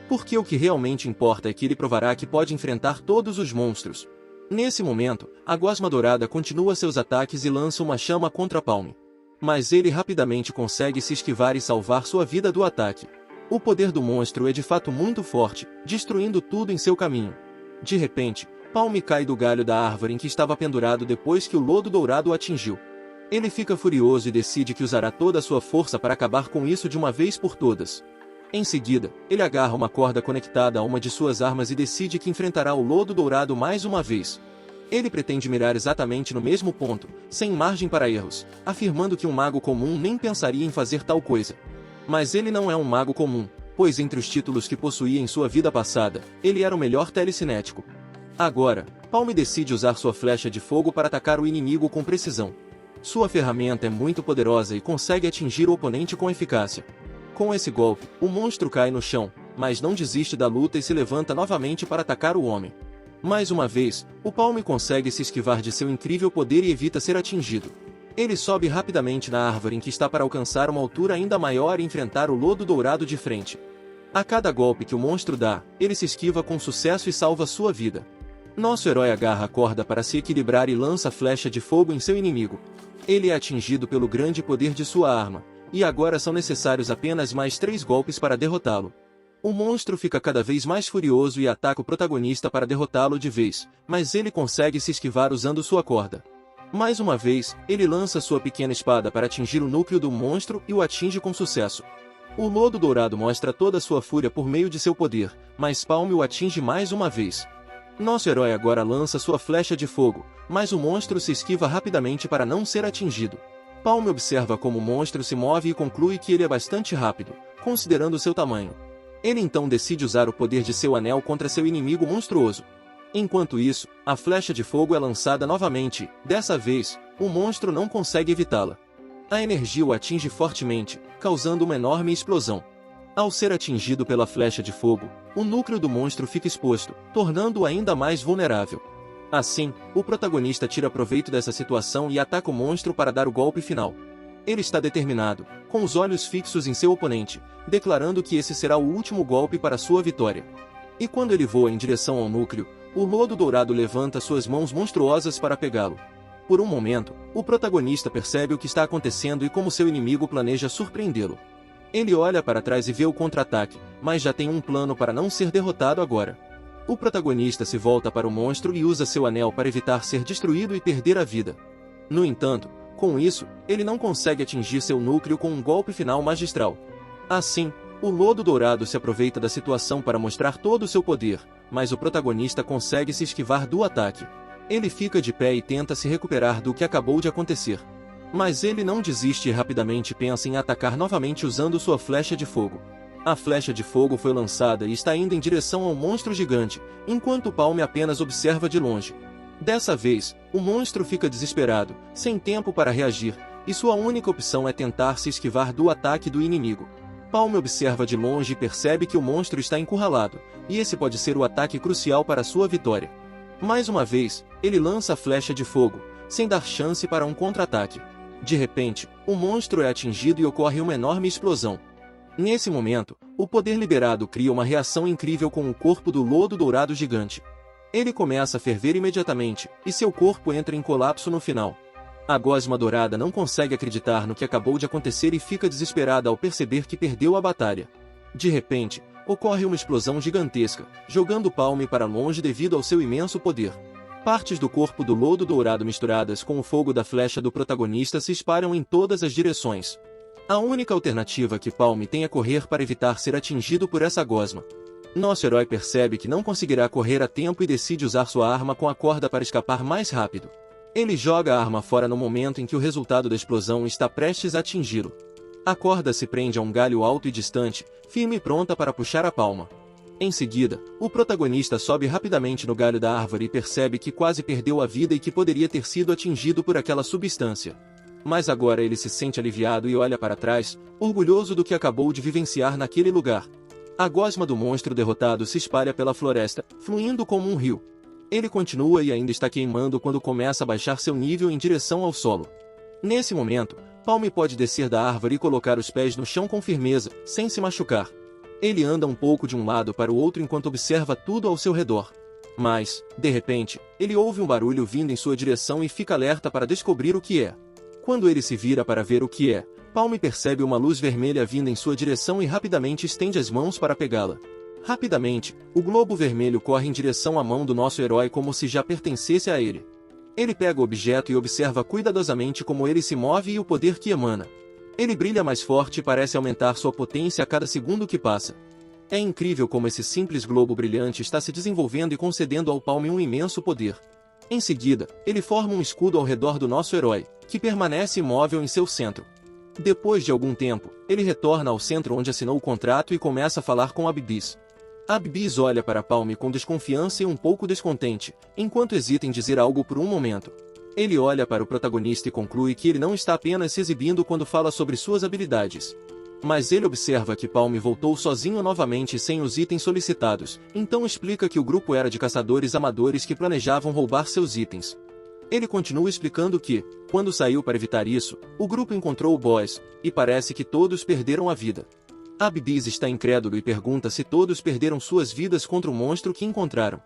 Porque o que realmente importa é que ele provará que pode enfrentar todos os monstros. Nesse momento, a gosma dourada continua seus ataques e lança uma chama contra Palme. Mas ele rapidamente consegue se esquivar e salvar sua vida do ataque. O poder do monstro é de fato muito forte, destruindo tudo em seu caminho. De repente, Palme cai do galho da árvore em que estava pendurado depois que o lodo dourado o atingiu. Ele fica furioso e decide que usará toda a sua força para acabar com isso de uma vez por todas. Em seguida, ele agarra uma corda conectada a uma de suas armas e decide que enfrentará o lodo dourado mais uma vez. Ele pretende mirar exatamente no mesmo ponto, sem margem para erros, afirmando que um mago comum nem pensaria em fazer tal coisa. Mas ele não é um mago comum, pois entre os títulos que possuía em sua vida passada, ele era o melhor telecinético. Agora, Palme decide usar sua flecha de fogo para atacar o inimigo com precisão. Sua ferramenta é muito poderosa e consegue atingir o oponente com eficácia. Com esse golpe, o monstro cai no chão, mas não desiste da luta e se levanta novamente para atacar o homem. Mais uma vez, o Palme consegue se esquivar de seu incrível poder e evita ser atingido. Ele sobe rapidamente na árvore em que está para alcançar uma altura ainda maior e enfrentar o lodo dourado de frente. A cada golpe que o monstro dá, ele se esquiva com sucesso e salva sua vida. Nosso herói agarra a corda para se equilibrar e lança a flecha de fogo em seu inimigo. Ele é atingido pelo grande poder de sua arma, e agora são necessários apenas mais 3 golpes para derrotá-lo. O monstro fica cada vez mais furioso e ataca o protagonista para derrotá-lo de vez, mas ele consegue se esquivar usando sua corda. Mais uma vez, ele lança sua pequena espada para atingir o núcleo do monstro e o atinge com sucesso. O lodo dourado mostra toda a sua fúria por meio de seu poder, mas Palme o atinge mais uma vez. Nosso herói agora lança sua flecha de fogo, mas o monstro se esquiva rapidamente para não ser atingido. Palme observa como o monstro se move e conclui que ele é bastante rápido, considerando seu tamanho. Ele então decide usar o poder de seu anel contra seu inimigo monstruoso. Enquanto isso, a flecha de fogo é lançada novamente, dessa vez, o monstro não consegue evitá-la. A energia o atinge fortemente, causando uma enorme explosão. Ao ser atingido pela flecha de fogo, o núcleo do monstro fica exposto, tornando-o ainda mais vulnerável. Assim, o protagonista tira proveito dessa situação e ataca o monstro para dar o golpe final. Ele está determinado, com os olhos fixos em seu oponente, declarando que esse será o último golpe para sua vitória. E quando ele voa em direção ao núcleo, o lodo dourado levanta suas mãos monstruosas para pegá-lo. Por um momento, o protagonista percebe o que está acontecendo e como seu inimigo planeja surpreendê-lo. Ele olha para trás e vê o contra-ataque, mas já tem um plano para não ser derrotado agora. O protagonista se volta para o monstro e usa seu anel para evitar ser destruído e perder a vida. No entanto, com isso, ele não consegue atingir seu núcleo com um golpe final magistral. Assim, o lodo dourado se aproveita da situação para mostrar todo o seu poder, mas o protagonista consegue se esquivar do ataque. Ele fica de pé e tenta se recuperar do que acabou de acontecer. Mas ele não desiste e rapidamente pensa em atacar novamente usando sua flecha de fogo. A flecha de fogo foi lançada e está indo em direção ao monstro gigante, enquanto Palme apenas observa de longe. Dessa vez, o monstro fica desesperado, sem tempo para reagir, e sua única opção é tentar se esquivar do ataque do inimigo. Palme observa de longe e percebe que o monstro está encurralado, e esse pode ser o ataque crucial para sua vitória. Mais uma vez, ele lança a flecha de fogo, sem dar chance para um contra-ataque. De repente, o monstro é atingido e ocorre uma enorme explosão. Nesse momento, o poder liberado cria uma reação incrível com o corpo do lodo dourado gigante. Ele começa a ferver imediatamente, e seu corpo entra em colapso no final. A gosma dourada não consegue acreditar no que acabou de acontecer e fica desesperada ao perceber que perdeu a batalha. De repente, ocorre uma explosão gigantesca, jogando Palme para longe devido ao seu imenso poder. Partes do corpo do lodo dourado misturadas com o fogo da flecha do protagonista se espalham em todas as direções. A única alternativa que Palme tem é correr para evitar ser atingido por essa gosma. Nosso herói percebe que não conseguirá correr a tempo e decide usar sua arma com a corda para escapar mais rápido. Ele joga a arma fora no momento em que o resultado da explosão está prestes a atingi-lo. A corda se prende a um galho alto e distante, firme e pronta para puxar a palma. Em seguida, o protagonista sobe rapidamente no galho da árvore e percebe que quase perdeu a vida e que poderia ter sido atingido por aquela substância. Mas agora ele se sente aliviado e olha para trás, orgulhoso do que acabou de vivenciar naquele lugar. A gosma do monstro derrotado se espalha pela floresta, fluindo como um rio. Ele continua e ainda está queimando quando começa a baixar seu nível em direção ao solo. Nesse momento, Palme pode descer da árvore e colocar os pés no chão com firmeza, sem se machucar. Ele anda um pouco de um lado para o outro enquanto observa tudo ao seu redor. Mas, de repente, ele ouve um barulho vindo em sua direção e fica alerta para descobrir o que é. Quando ele se vira para ver o que é, Palme percebe uma luz vermelha vindo em sua direção e rapidamente estende as mãos para pegá-la. Rapidamente, o globo vermelho corre em direção à mão do nosso herói como se já pertencesse a ele. Ele pega o objeto e observa cuidadosamente como ele se move e o poder que emana. Ele brilha mais forte e parece aumentar sua potência a cada segundo que passa. É incrível como esse simples globo brilhante está se desenvolvendo e concedendo ao Palme um imenso poder. Em seguida, ele forma um escudo ao redor do nosso herói, que permanece imóvel em seu centro. Depois de algum tempo, ele retorna ao centro onde assinou o contrato e começa a falar com Abibis. Abibis olha para Palme com desconfiança e um pouco descontente, enquanto hesita em dizer algo por um momento. Ele olha para o protagonista e conclui que ele não está apenas se exibindo quando fala sobre suas habilidades. Mas ele observa que Palme voltou sozinho novamente sem os itens solicitados, então explica que o grupo era de caçadores amadores que planejavam roubar seus itens. Ele continua explicando que, quando saiu para evitar isso, o grupo encontrou o boss, e parece que todos perderam a vida. Abibis está incrédulo e pergunta se todos perderam suas vidas contra o monstro que encontraram.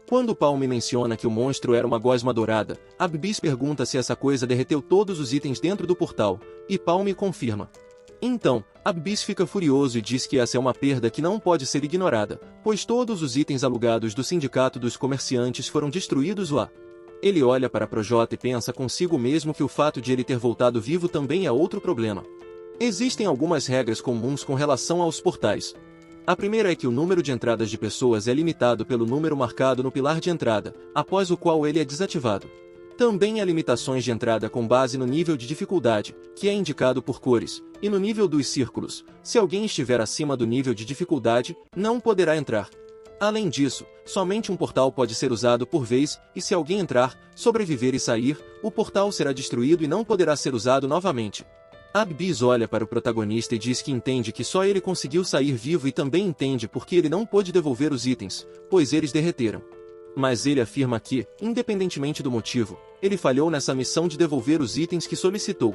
Quando Palme menciona que o monstro era uma gosma dourada, Abibis pergunta se essa coisa derreteu todos os itens dentro do portal, e Palme confirma. Então, Abibis fica furioso e diz que essa é uma perda que não pode ser ignorada, pois todos os itens alugados do Sindicato dos Comerciantes foram destruídos lá. Ele olha para Projota e pensa consigo mesmo que o fato de ele ter voltado vivo também é outro problema. Existem algumas regras comuns com relação aos portais. A primeira é que o número de entradas de pessoas é limitado pelo número marcado no pilar de entrada, após o qual ele é desativado. Também há limitações de entrada com base no nível de dificuldade, que é indicado por cores, e no nível dos círculos. Se alguém estiver acima do nível de dificuldade, não poderá entrar. Além disso, somente um portal pode ser usado por vez, e se alguém entrar, sobreviver e sair, o portal será destruído e não poderá ser usado novamente. Abbiss olha para o protagonista e diz que entende que só ele conseguiu sair vivo e também entende porque ele não pôde devolver os itens, pois eles derreteram. Mas ele afirma que, independentemente do motivo, ele falhou nessa missão de devolver os itens que solicitou.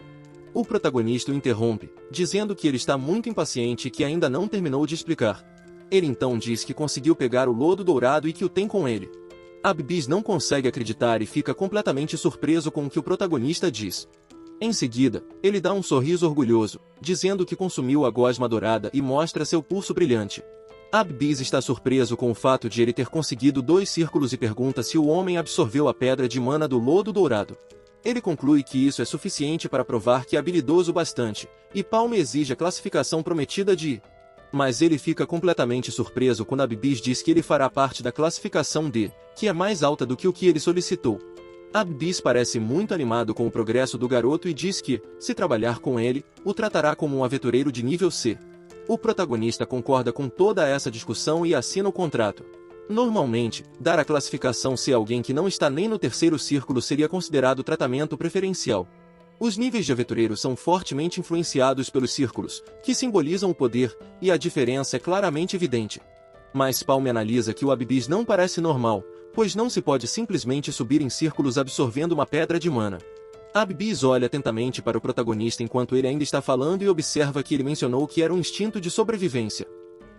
O protagonista o interrompe, dizendo que ele está muito impaciente e que ainda não terminou de explicar. Ele então diz que conseguiu pegar o lodo dourado e que o tem com ele. Abbiss não consegue acreditar e fica completamente surpreso com o que o protagonista diz. Em seguida, ele dá um sorriso orgulhoso, dizendo que consumiu a gosma dourada e mostra seu pulso brilhante. Abbiss está surpreso com o fato de ele ter conseguido 2 círculos e pergunta se o homem absorveu a pedra de mana do lodo dourado. Ele conclui que isso é suficiente para provar que é habilidoso bastante, e Palm exige a classificação prometida de... Mas ele fica completamente surpreso quando Abbiss diz que ele fará parte da classificação D, que é mais alta do que o que ele solicitou. Abbiss parece muito animado com o progresso do garoto e diz que, se trabalhar com ele, o tratará como um aventureiro de nível C. O protagonista concorda com toda essa discussão e assina o contrato. Normalmente, dar a classificação C a alguém que não está nem no terceiro círculo seria considerado tratamento preferencial. Os níveis de aventureiro são fortemente influenciados pelos círculos, que simbolizam o poder, e a diferença é claramente evidente. Mas Palm analisa que o Abbiss não parece normal, pois não se pode simplesmente subir em círculos absorvendo uma pedra de mana. Abbiss olha atentamente para o protagonista enquanto ele ainda está falando e observa que ele mencionou que era um instinto de sobrevivência.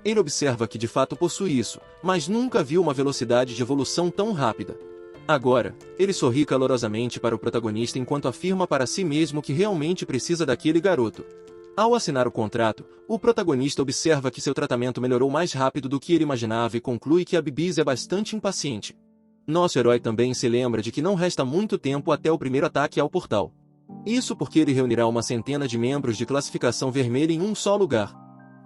Ele observa que de fato possui isso, mas nunca viu uma velocidade de evolução tão rápida. Agora, ele sorri calorosamente para o protagonista enquanto afirma para si mesmo que realmente precisa daquele garoto. Ao assinar o contrato, o protagonista observa que seu tratamento melhorou mais rápido do que ele imaginava e conclui que Abbiss é bastante impaciente. Nosso herói também se lembra de que não resta muito tempo até o primeiro ataque ao portal. Isso porque ele reunirá uma centena de membros de classificação vermelha em um só lugar.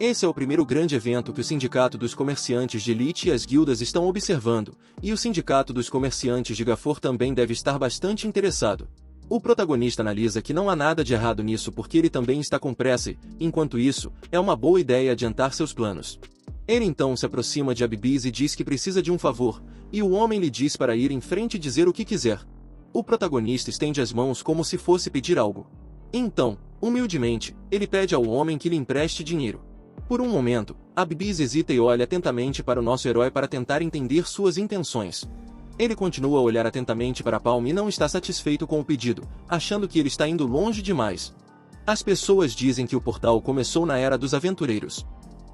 Esse é o primeiro grande evento que o Sindicato dos Comerciantes de Elite e as guildas estão observando, e o Sindicato dos Comerciantes de Gafor também deve estar bastante interessado. O protagonista analisa que não há nada de errado nisso porque ele também está com pressa e, enquanto isso, é uma boa ideia adiantar seus planos. Ele então se aproxima de Abbiss e diz que precisa de um favor, e o homem lhe diz para ir em frente e dizer o que quiser. O protagonista estende as mãos como se fosse pedir algo. Então, humildemente, ele pede ao homem que lhe empreste dinheiro. Por um momento, Abbiss hesita e olha atentamente para o nosso herói para tentar entender suas intenções. Ele continua a olhar atentamente para Palm e não está satisfeito com o pedido, achando que ele está indo longe demais. As pessoas dizem que o portal começou na Era dos Aventureiros.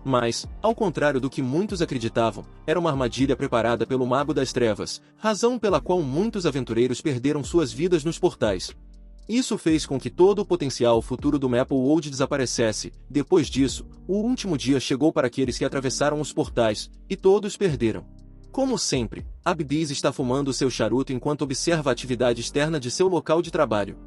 Mas, ao contrário do que muitos acreditavam, era uma armadilha preparada pelo Mago das Trevas, razão pela qual muitos aventureiros perderam suas vidas nos portais. Isso fez com que todo o potencial futuro do Maplewood desaparecesse. Depois disso, o último dia chegou para aqueles que atravessaram os portais, e todos perderam. Como sempre, Abbiss está fumando seu charuto enquanto observa a atividade externa de seu local de trabalho.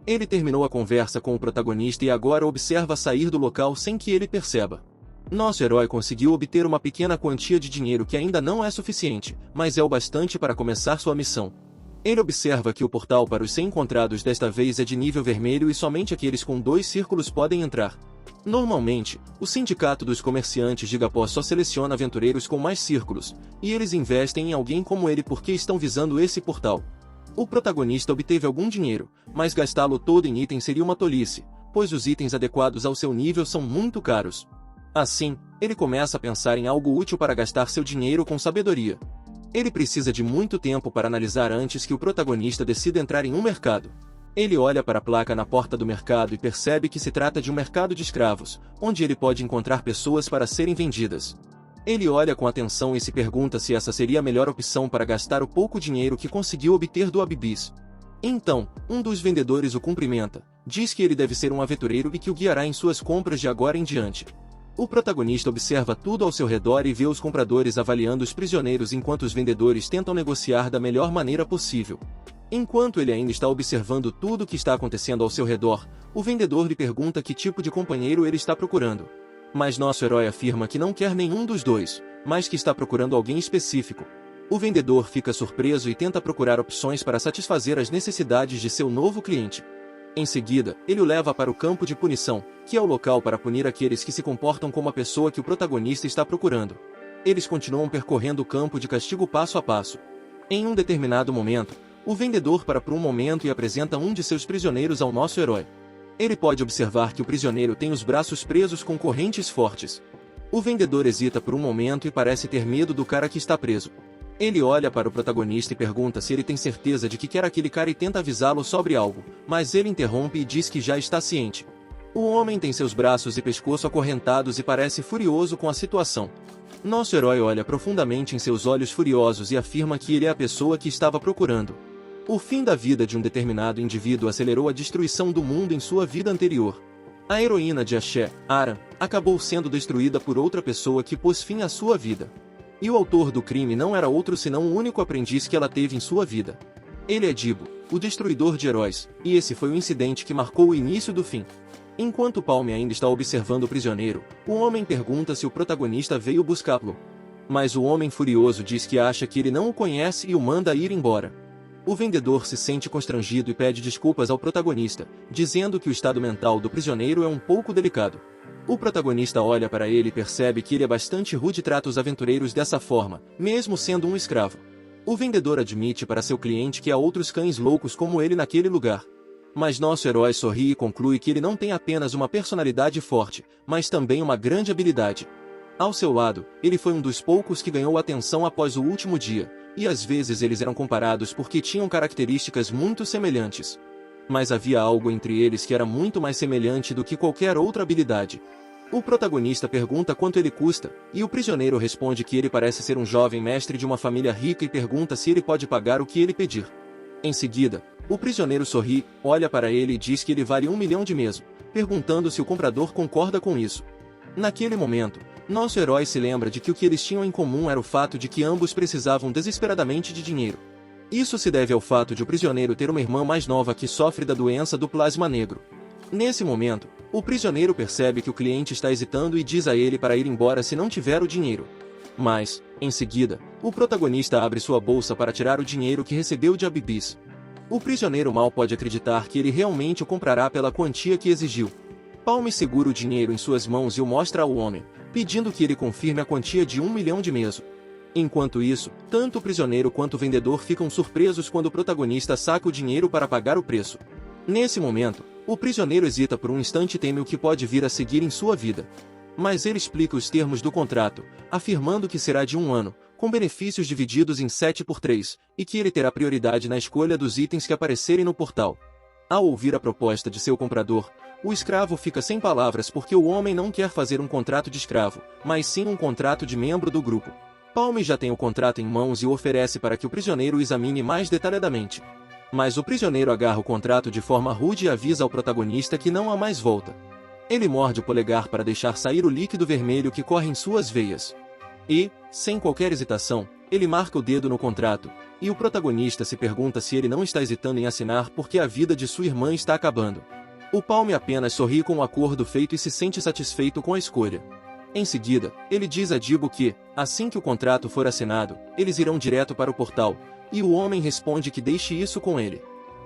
Ele terminou a conversa com o protagonista e agora observa sair do local sem que ele perceba. Nosso herói conseguiu obter uma pequena quantia de dinheiro que ainda não é suficiente, mas é o bastante para começar sua missão. Ele observa que o portal para os 100 encontrados desta vez é de nível vermelho e somente aqueles com 2 círculos podem entrar. Normalmente, o Sindicato dos Comerciantes de Gapó só seleciona aventureiros com mais círculos, e eles investem em alguém como ele porque estão visando esse portal. O protagonista obteve algum dinheiro, mas gastá-lo todo em itens seria uma tolice, pois os itens adequados ao seu nível são muito caros. Assim, ele começa a pensar em algo útil para gastar seu dinheiro com sabedoria. Ele precisa de muito tempo para analisar antes que o protagonista decida entrar em um mercado. Ele olha para a placa na porta do mercado e percebe que se trata de um mercado de escravos, onde ele pode encontrar pessoas para serem vendidas. Ele olha com atenção e se pergunta se essa seria a melhor opção para gastar o pouco dinheiro que conseguiu obter do Abbiss. Então, um dos vendedores o cumprimenta, diz que ele deve ser um aventureiro e que o guiará em suas compras de agora em diante. O protagonista observa tudo ao seu redor e vê os compradores avaliando os prisioneiros enquanto os vendedores tentam negociar da melhor maneira possível. Enquanto ele ainda está observando tudo o que está acontecendo ao seu redor, o vendedor lhe pergunta que tipo de companheiro ele está procurando. Mas nosso herói afirma que não quer nenhum dos dois, mas que está procurando alguém específico. O vendedor fica surpreso e tenta procurar opções para satisfazer as necessidades de seu novo cliente. Em seguida, ele o leva para o campo de punição, que é o local para punir aqueles que se comportam como a pessoa que o protagonista está procurando. Eles continuam percorrendo o campo de castigo passo a passo. Em um determinado momento, o vendedor para por um momento e apresenta um de seus prisioneiros ao nosso herói. Ele pode observar que o prisioneiro tem os braços presos com correntes fortes. O vendedor hesita por um momento e parece ter medo do cara que está preso. Ele olha para o protagonista e pergunta se ele tem certeza de que quer aquele cara e tenta avisá-lo sobre algo, mas ele interrompe e diz que já está ciente. O homem tem seus braços e pescoço acorrentados e parece furioso com a situação. Nosso herói olha profundamente em seus olhos furiosos e afirma que ele é a pessoa que estava procurando. O fim da vida de um determinado indivíduo acelerou a destruição do mundo em sua vida anterior. A heroína de Axé, Aran, acabou sendo destruída por outra pessoa que pôs fim à sua vida. E o autor do crime não era outro senão o único aprendiz que ela teve em sua vida. Ele é Dibo, o destruidor de heróis, e esse foi o incidente que marcou o início do fim. Enquanto Palme ainda está observando o prisioneiro, o homem pergunta se o protagonista veio buscá-lo. Mas o homem furioso diz que acha que ele não o conhece e o manda ir embora. O vendedor se sente constrangido e pede desculpas ao protagonista, dizendo que o estado mental do prisioneiro é um pouco delicado. O protagonista olha para ele e percebe que ele é bastante rude e trata os aventureiros dessa forma, mesmo sendo um escravo. O vendedor admite para seu cliente que há outros cães loucos como ele naquele lugar. Mas nosso herói sorri e conclui que ele não tem apenas uma personalidade forte, mas também uma grande habilidade. Ao seu lado, ele foi um dos poucos que ganhou atenção após o último dia, e às vezes eles eram comparados porque tinham características muito semelhantes. Mas havia algo entre eles que era muito mais semelhante do que qualquer outra habilidade. O protagonista pergunta quanto ele custa, e o prisioneiro responde que ele parece ser um jovem mestre de uma família rica e pergunta se ele pode pagar o que ele pedir. Em seguida, o prisioneiro sorri, olha para ele e diz que ele vale 1 milhão de meso, perguntando se o comprador concorda com isso. Naquele momento, nosso herói se lembra de que o que eles tinham em comum era o fato de que ambos precisavam desesperadamente de dinheiro. Isso se deve ao fato de o prisioneiro ter uma irmã mais nova que sofre da doença do plasma negro. Nesse momento, o prisioneiro percebe que o cliente está hesitando e diz a ele para ir embora se não tiver o dinheiro. Mas, em seguida, o protagonista abre sua bolsa para tirar o dinheiro que recebeu de Abibis. O prisioneiro mal pode acreditar que ele realmente o comprará pela quantia que exigiu. Palme segura o dinheiro em suas mãos e o mostra ao homem, pedindo que ele confirme a quantia de 1 milhão de meso. Enquanto isso, tanto o prisioneiro quanto o vendedor ficam surpresos quando o protagonista saca o dinheiro para pagar o preço. Nesse momento, o prisioneiro hesita por um instante e teme o que pode vir a seguir em sua vida. Mas ele explica os termos do contrato, afirmando que será de 1 ano, com benefícios divididos em 7/3, e que ele terá prioridade na escolha dos itens que aparecerem no portal. Ao ouvir a proposta de seu comprador, o escravo fica sem palavras porque o homem não quer fazer um contrato de escravo, mas sim um contrato de membro do grupo. Palme já tem o contrato em mãos e o oferece para que o prisioneiro o examine mais detalhadamente. Mas o prisioneiro agarra o contrato de forma rude e avisa ao protagonista que não há mais volta. Ele morde o polegar para deixar sair o líquido vermelho que corre em suas veias. E, sem qualquer hesitação, ele marca o dedo no contrato, e o protagonista se pergunta se ele não está hesitando em assinar porque a vida de sua irmã está acabando. O Palme apenas sorri com o acordo feito e se sente satisfeito com a escolha. Em seguida, ele diz a Dibo que, assim que o contrato for assinado, eles irão direto para o portal, e o homem responde que deixe isso com ele.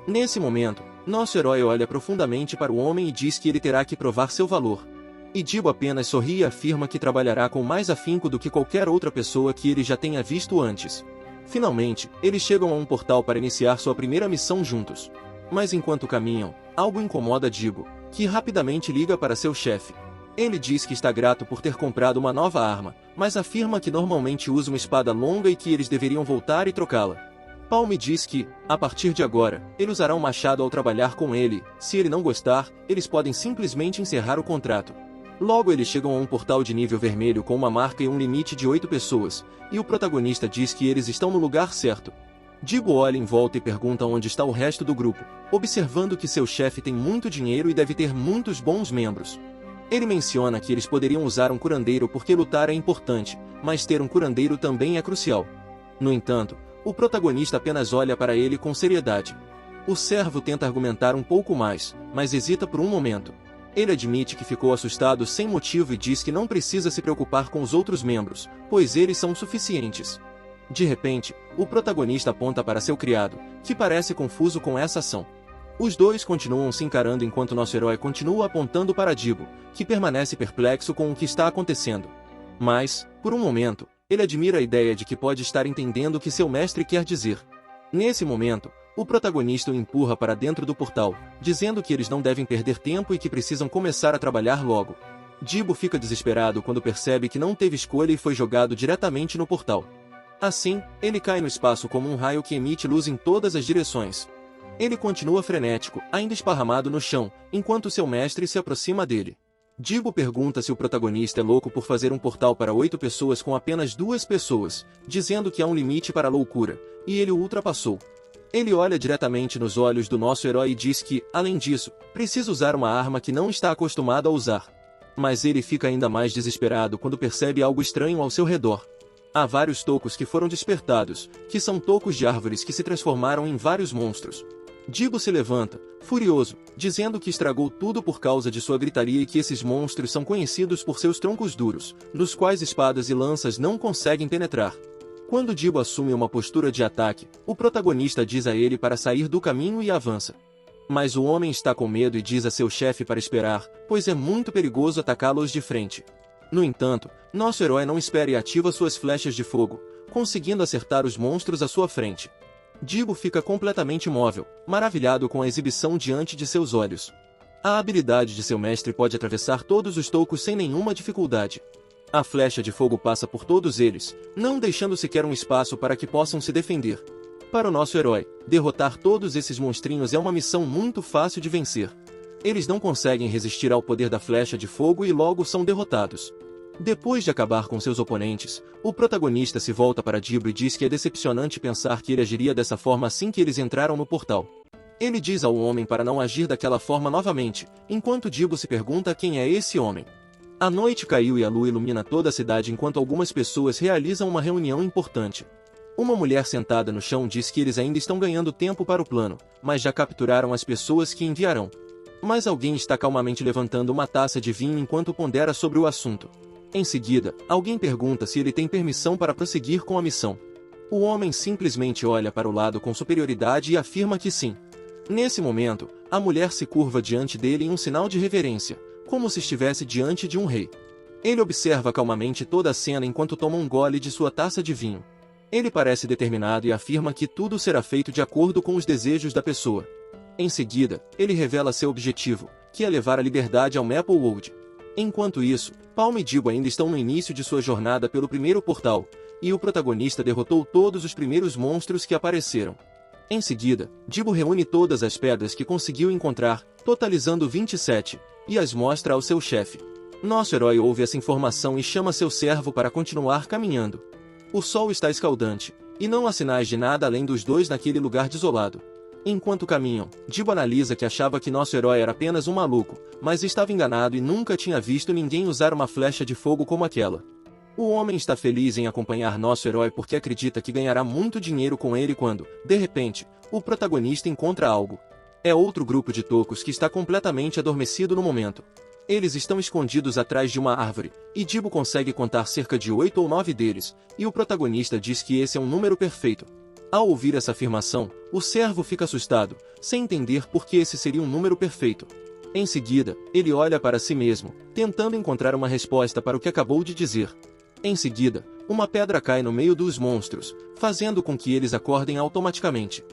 Nesse momento, nosso herói olha profundamente para o homem e diz que ele terá que provar seu valor. E Dibo apenas sorri e afirma que trabalhará com mais afinco do que qualquer outra pessoa que ele já tenha visto antes. Finalmente, eles chegam a um portal para iniciar sua primeira missão juntos. Mas enquanto caminham, algo incomoda Dibo, que rapidamente liga para seu chefe. Ele diz que está grato por ter comprado uma nova arma, mas afirma que normalmente usa uma espada longa e que eles deveriam voltar e trocá-la. Palme diz que, a partir de agora, ele usará um machado ao trabalhar com ele. Se ele não gostar, eles podem simplesmente encerrar o contrato. Logo eles chegam a um portal de nível vermelho com uma marca e um limite de 8 pessoas, e o protagonista diz que eles estão no lugar certo. Dibo olha em volta e pergunta onde está o resto do grupo, observando que seu chefe tem muito dinheiro e deve ter muitos bons membros. Ele menciona que eles poderiam usar um curandeiro porque lutar é importante, mas ter um curandeiro também é crucial. No entanto, O protagonista apenas olha para ele com seriedade. O servo tenta argumentar um pouco mais, mas hesita por um momento. Ele admite que ficou assustado sem motivo e diz que não precisa se preocupar com os outros membros, pois eles são suficientes. De repente, o protagonista aponta para seu criado, que parece confuso com essa ação. Os dois continuam se encarando enquanto nosso herói continua apontando para Dibo, que permanece perplexo com o que está acontecendo. Mas, por um momento, ele admira a ideia de que pode estar entendendo o que seu mestre quer dizer. Nesse momento, o protagonista o empurra para dentro do portal, dizendo que eles não devem perder tempo e que precisam começar a trabalhar logo. Dibo fica desesperado quando percebe que não teve escolha e foi jogado diretamente no portal. Assim, ele cai no espaço como um raio que emite luz em todas as direções. Ele continua frenético, ainda esparramado no chão, enquanto seu mestre se aproxima dele. Dibo pergunta se o protagonista é louco por fazer um portal para 8 pessoas com apenas 2 pessoas, dizendo que há um limite para a loucura, e ele o ultrapassou. Ele olha diretamente nos olhos do nosso herói e diz que, além disso, precisa usar uma arma que não está acostumado a usar. Mas ele fica ainda mais desesperado quando percebe algo estranho ao seu redor. Há vários tocos que foram despertados, que são tocos de árvores que se transformaram em vários monstros. Dibo se levanta, furioso, dizendo que estragou tudo por causa de sua gritaria e que esses monstros são conhecidos por seus troncos duros, nos quais espadas e lanças não conseguem penetrar. Quando Dibo assume uma postura de ataque, o protagonista diz a ele para sair do caminho e avança. Mas o homem está com medo e diz a seu chefe para esperar, pois é muito perigoso atacá-los de frente. No entanto, nosso herói não espera e ativa suas flechas de fogo, conseguindo acertar os monstros à sua frente. Dibo fica completamente imóvel, maravilhado com a exibição diante de seus olhos. A habilidade de seu mestre pode atravessar todos os tocos sem nenhuma dificuldade. A flecha de fogo passa por todos eles, não deixando sequer um espaço para que possam se defender. Para o nosso herói, derrotar todos esses monstrinhos é uma missão muito fácil de vencer. Eles não conseguem resistir ao poder da flecha de fogo e logo são derrotados. Depois de acabar com seus oponentes, o protagonista se volta para Dibo e diz que é decepcionante pensar que ele agiria dessa forma assim que eles entraram no portal. Ele diz ao homem para não agir daquela forma novamente, enquanto Dibo se pergunta quem é esse homem. A noite caiu e a lua ilumina toda a cidade enquanto algumas pessoas realizam uma reunião importante. Uma mulher sentada no chão diz que eles ainda estão ganhando tempo para o plano, mas já capturaram as pessoas que enviarão. Mas alguém está calmamente levantando uma taça de vinho enquanto pondera sobre o assunto. Em seguida, alguém pergunta se ele tem permissão para prosseguir com a missão. O homem simplesmente olha para o lado com superioridade e afirma que sim. Nesse momento, a mulher se curva diante dele em um sinal de reverência, como se estivesse diante de um rei. Ele observa calmamente toda a cena enquanto toma um gole de sua taça de vinho. Ele parece determinado e afirma que tudo será feito de acordo com os desejos da pessoa. Em seguida, ele revela seu objetivo, que é levar a liberdade ao Maplewood. Enquanto isso, Palm e Dibo ainda estão no início de sua jornada pelo primeiro portal, e o protagonista derrotou todos os primeiros monstros que apareceram. Em seguida, Dibo reúne todas as pedras que conseguiu encontrar, totalizando 27, e as mostra ao seu chefe. Nosso herói ouve essa informação e chama seu servo para continuar caminhando. O sol está escaldante, e não há sinais de nada além dos dois naquele lugar desolado. Enquanto caminham, Dibo analisa que achava que nosso herói era apenas um maluco, mas estava enganado e nunca tinha visto ninguém usar uma flecha de fogo como aquela. O homem está feliz em acompanhar nosso herói porque acredita que ganhará muito dinheiro com ele quando, de repente, o protagonista encontra algo. É outro grupo de tocos que está completamente adormecido no momento. Eles estão escondidos atrás de uma árvore, e Dibo consegue contar cerca de 8 ou 9 deles, e o protagonista diz que esse é um número perfeito. Ao ouvir essa afirmação, o servo fica assustado, sem entender por que esse seria um número perfeito. Em seguida, ele olha para si mesmo, tentando encontrar uma resposta para o que acabou de dizer. Em seguida, uma pedra cai no meio dos monstros, fazendo com que eles acordem automaticamente.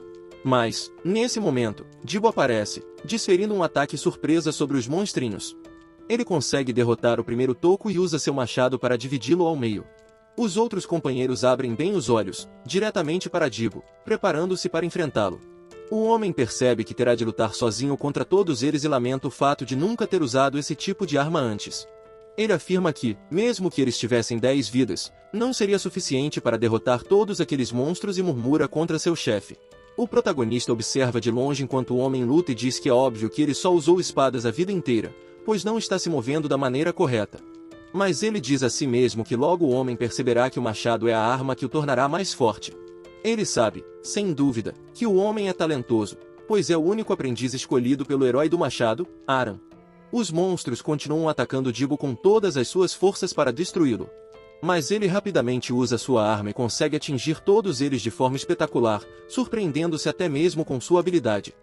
Mas, nesse momento, Dibo aparece, desferindo um ataque surpresa sobre os monstrinhos. Ele consegue derrotar o primeiro toco e usa seu machado para dividi-lo ao meio. Os outros companheiros abrem bem os olhos, diretamente para Dibo, preparando-se para enfrentá-lo. O homem percebe que terá de lutar sozinho contra todos eles e lamenta o fato de nunca ter usado esse tipo de arma antes. Ele afirma que, mesmo que eles tivessem 10 vidas, não seria suficiente para derrotar todos aqueles monstros e murmura contra seu chefe. O protagonista observa de longe enquanto o homem luta e diz que é óbvio que ele só usou espadas a vida inteira, pois não está se movendo da maneira correta. Mas ele diz a si mesmo que logo o homem perceberá que o machado é a arma que o tornará mais forte. Ele sabe, sem dúvida, que o homem é talentoso, pois é o único aprendiz escolhido pelo herói do machado, Aram. Os monstros continuam atacando Jibo com todas as suas forças para destruí-lo. Mas ele rapidamente usa sua arma e consegue atingir todos eles de forma espetacular, surpreendendo-se até mesmo com sua habilidade.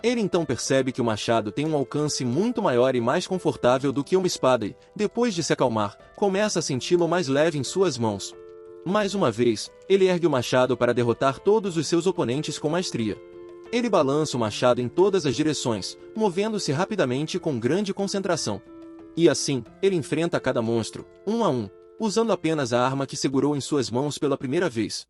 Ele então percebe que o machado tem um alcance muito maior e mais confortável do que uma espada e, depois de se acalmar, começa a senti-lo mais leve em suas mãos. Mais uma vez, ele ergue o machado para derrotar todos os seus oponentes com maestria. Ele balança o machado em todas as direções, movendo-se rapidamente com grande concentração. E assim, ele enfrenta cada monstro, um a um, usando apenas a arma que segurou em suas mãos pela primeira vez.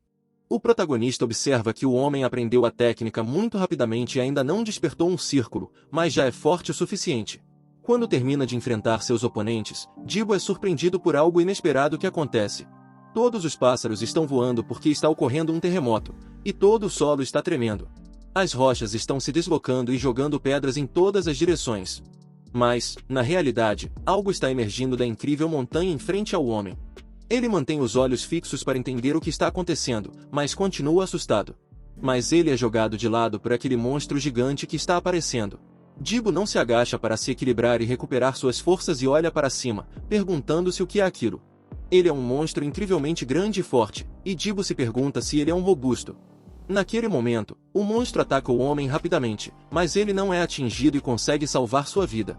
O protagonista observa que o homem aprendeu a técnica muito rapidamente e ainda não despertou um círculo, mas já é forte o suficiente. Quando termina de enfrentar seus oponentes, Jibo é surpreendido por algo inesperado que acontece. Todos os pássaros estão voando porque está ocorrendo um terremoto, e todo o solo está tremendo. As rochas estão se deslocando e jogando pedras em todas as direções. Mas, na realidade, algo está emergindo da incrível montanha em frente ao homem. Ele mantém os olhos fixos para entender o que está acontecendo, mas continua assustado. Mas ele é jogado de lado por aquele monstro gigante que está aparecendo. Jibo não se agacha para se equilibrar e recuperar suas forças e olha para cima, perguntando-se o que é aquilo. Ele é um monstro incrivelmente grande e forte, e Jibo se pergunta se ele é um robusto. Naquele momento, o monstro ataca o homem rapidamente, mas ele não é atingido e consegue salvar sua vida.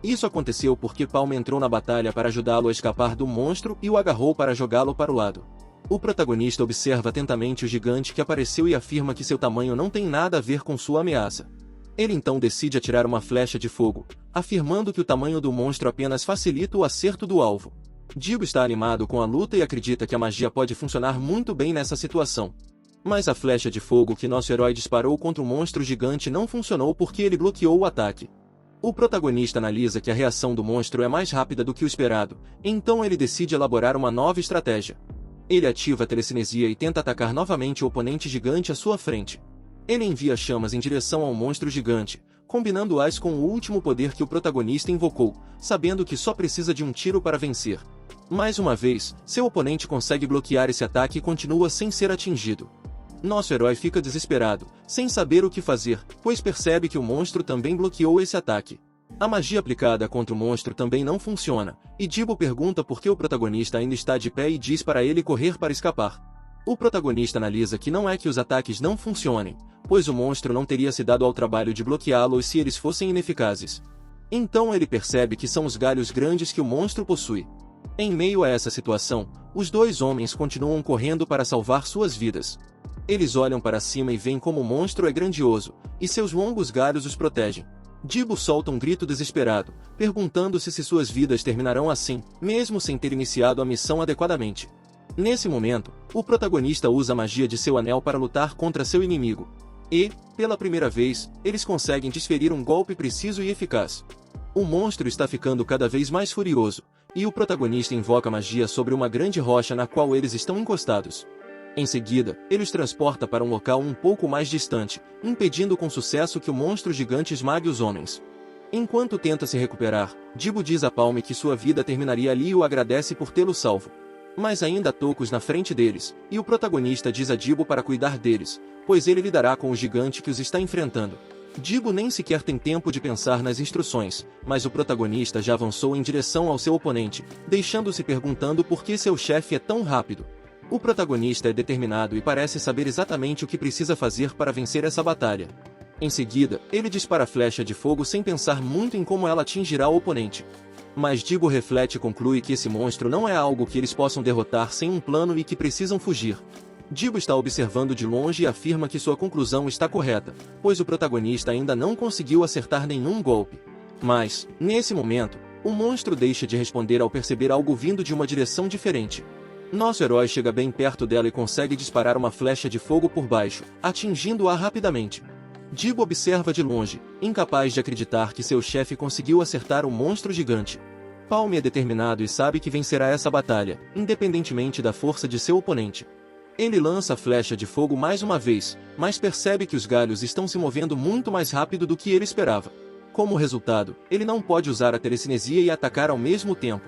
Isso aconteceu porque Palm entrou na batalha para ajudá-lo a escapar do monstro e o agarrou para jogá-lo para o lado. O protagonista observa atentamente o gigante que apareceu e afirma que seu tamanho não tem nada a ver com sua ameaça. Ele então decide atirar uma flecha de fogo, afirmando que o tamanho do monstro apenas facilita o acerto do alvo. Jibo está animado com a luta e acredita que a magia pode funcionar muito bem nessa situação. Mas a flecha de fogo que nosso herói disparou contra o monstro gigante não funcionou porque ele bloqueou o ataque. O protagonista analisa que a reação do monstro é mais rápida do que o esperado, então ele decide elaborar uma nova estratégia. Ele ativa a telecinesia e tenta atacar novamente o oponente gigante à sua frente. Ele envia chamas em direção ao monstro gigante, combinando-as com o último poder que o protagonista invocou, sabendo que só precisa de um tiro para vencer. Mais uma vez, seu oponente consegue bloquear esse ataque e continua sem ser atingido. Nosso herói fica desesperado, sem saber o que fazer, pois percebe que o monstro também bloqueou esse ataque. A magia aplicada contra o monstro também não funciona, e Jibo pergunta por que o protagonista ainda está de pé e diz para ele correr para escapar. O protagonista analisa que não é que os ataques não funcionem, pois o monstro não teria se dado ao trabalho de bloqueá-los se eles fossem ineficazes. Então ele percebe que são os galhos grandes que o monstro possui. Em meio a essa situação, os dois homens continuam correndo para salvar suas vidas. Eles olham para cima e veem como o monstro é grandioso, e seus longos galhos os protegem. Jibo solta um grito desesperado, perguntando-se se suas vidas terminarão assim, mesmo sem ter iniciado a missão adequadamente. Nesse momento, o protagonista usa a magia de seu anel para lutar contra seu inimigo. E, pela primeira vez, eles conseguem desferir um golpe preciso e eficaz. O monstro está ficando cada vez mais furioso, e o protagonista invoca magia sobre uma grande rocha na qual eles estão encostados. Em seguida, ele os transporta para um local um pouco mais distante, impedindo com sucesso que o monstro gigante esmague os homens. Enquanto tenta se recuperar, Jibo diz a Palm que sua vida terminaria ali e o agradece por tê-lo salvo. Mas ainda há tocos na frente deles, e o protagonista diz a Jibo para cuidar deles, pois ele lidará com o gigante que os está enfrentando. Jibo nem sequer tem tempo de pensar nas instruções, mas o protagonista já avançou em direção ao seu oponente, deixando-se perguntando por que seu chefe é tão rápido. O protagonista é determinado e parece saber exatamente o que precisa fazer para vencer essa batalha. Em seguida, ele dispara a flecha de fogo sem pensar muito em como ela atingirá o oponente. Mas Jibo reflete e conclui que esse monstro não é algo que eles possam derrotar sem um plano e que precisam fugir. Jibo está observando de longe e afirma que sua conclusão está correta, pois o protagonista ainda não conseguiu acertar nenhum golpe. Mas, nesse momento, o monstro deixa de responder ao perceber algo vindo de uma direção diferente. Nosso herói chega bem perto dela e consegue disparar uma flecha de fogo por baixo, atingindo-a rapidamente. Jibo observa de longe, incapaz de acreditar que seu chefe conseguiu acertar o monstro gigante. Palm é determinado e sabe que vencerá essa batalha, independentemente da força de seu oponente. Ele lança a flecha de fogo mais uma vez, mas percebe que os galhos estão se movendo muito mais rápido do que ele esperava. Como resultado, ele não pode usar a telecinesia e atacar ao mesmo tempo.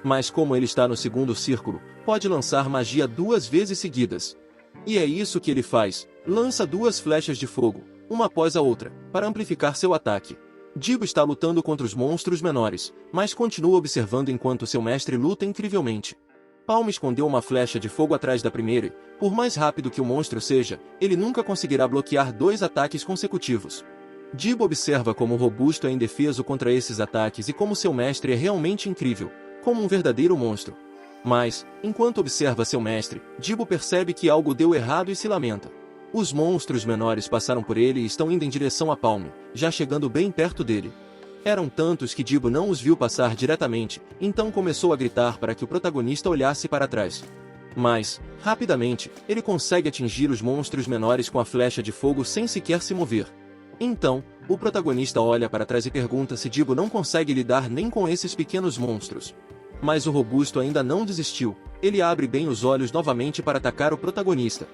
Mas como ele está no segundo círculo, pode lançar magia 2 vezes seguidas. E é isso que ele faz, lança duas flechas de fogo, uma após a outra, para amplificar seu ataque. Jibo está lutando contra os monstros menores, mas continua observando enquanto seu mestre luta incrivelmente. Palm escondeu uma flecha de fogo atrás da primeira e, por mais rápido que o monstro seja, ele nunca conseguirá bloquear dois ataques consecutivos. Jibo observa como o robusto é indefeso contra esses ataques e como seu mestre é realmente incrível, como um verdadeiro monstro. Mas, enquanto observa seu mestre, Jibo percebe que algo deu errado e se lamenta. Os monstros menores passaram por ele e estão indo em direção a Palm, já chegando bem perto dele. Eram tantos que Jibo não os viu passar diretamente, então começou a gritar para que o protagonista olhasse para trás. Mas, rapidamente, ele consegue atingir os monstros menores com a flecha de fogo sem sequer se mover. Então, o protagonista olha para trás e pergunta se Jibo não consegue lidar nem com esses pequenos monstros. Mas o robusto ainda não desistiu, ele abre bem os olhos novamente para atacar o protagonista.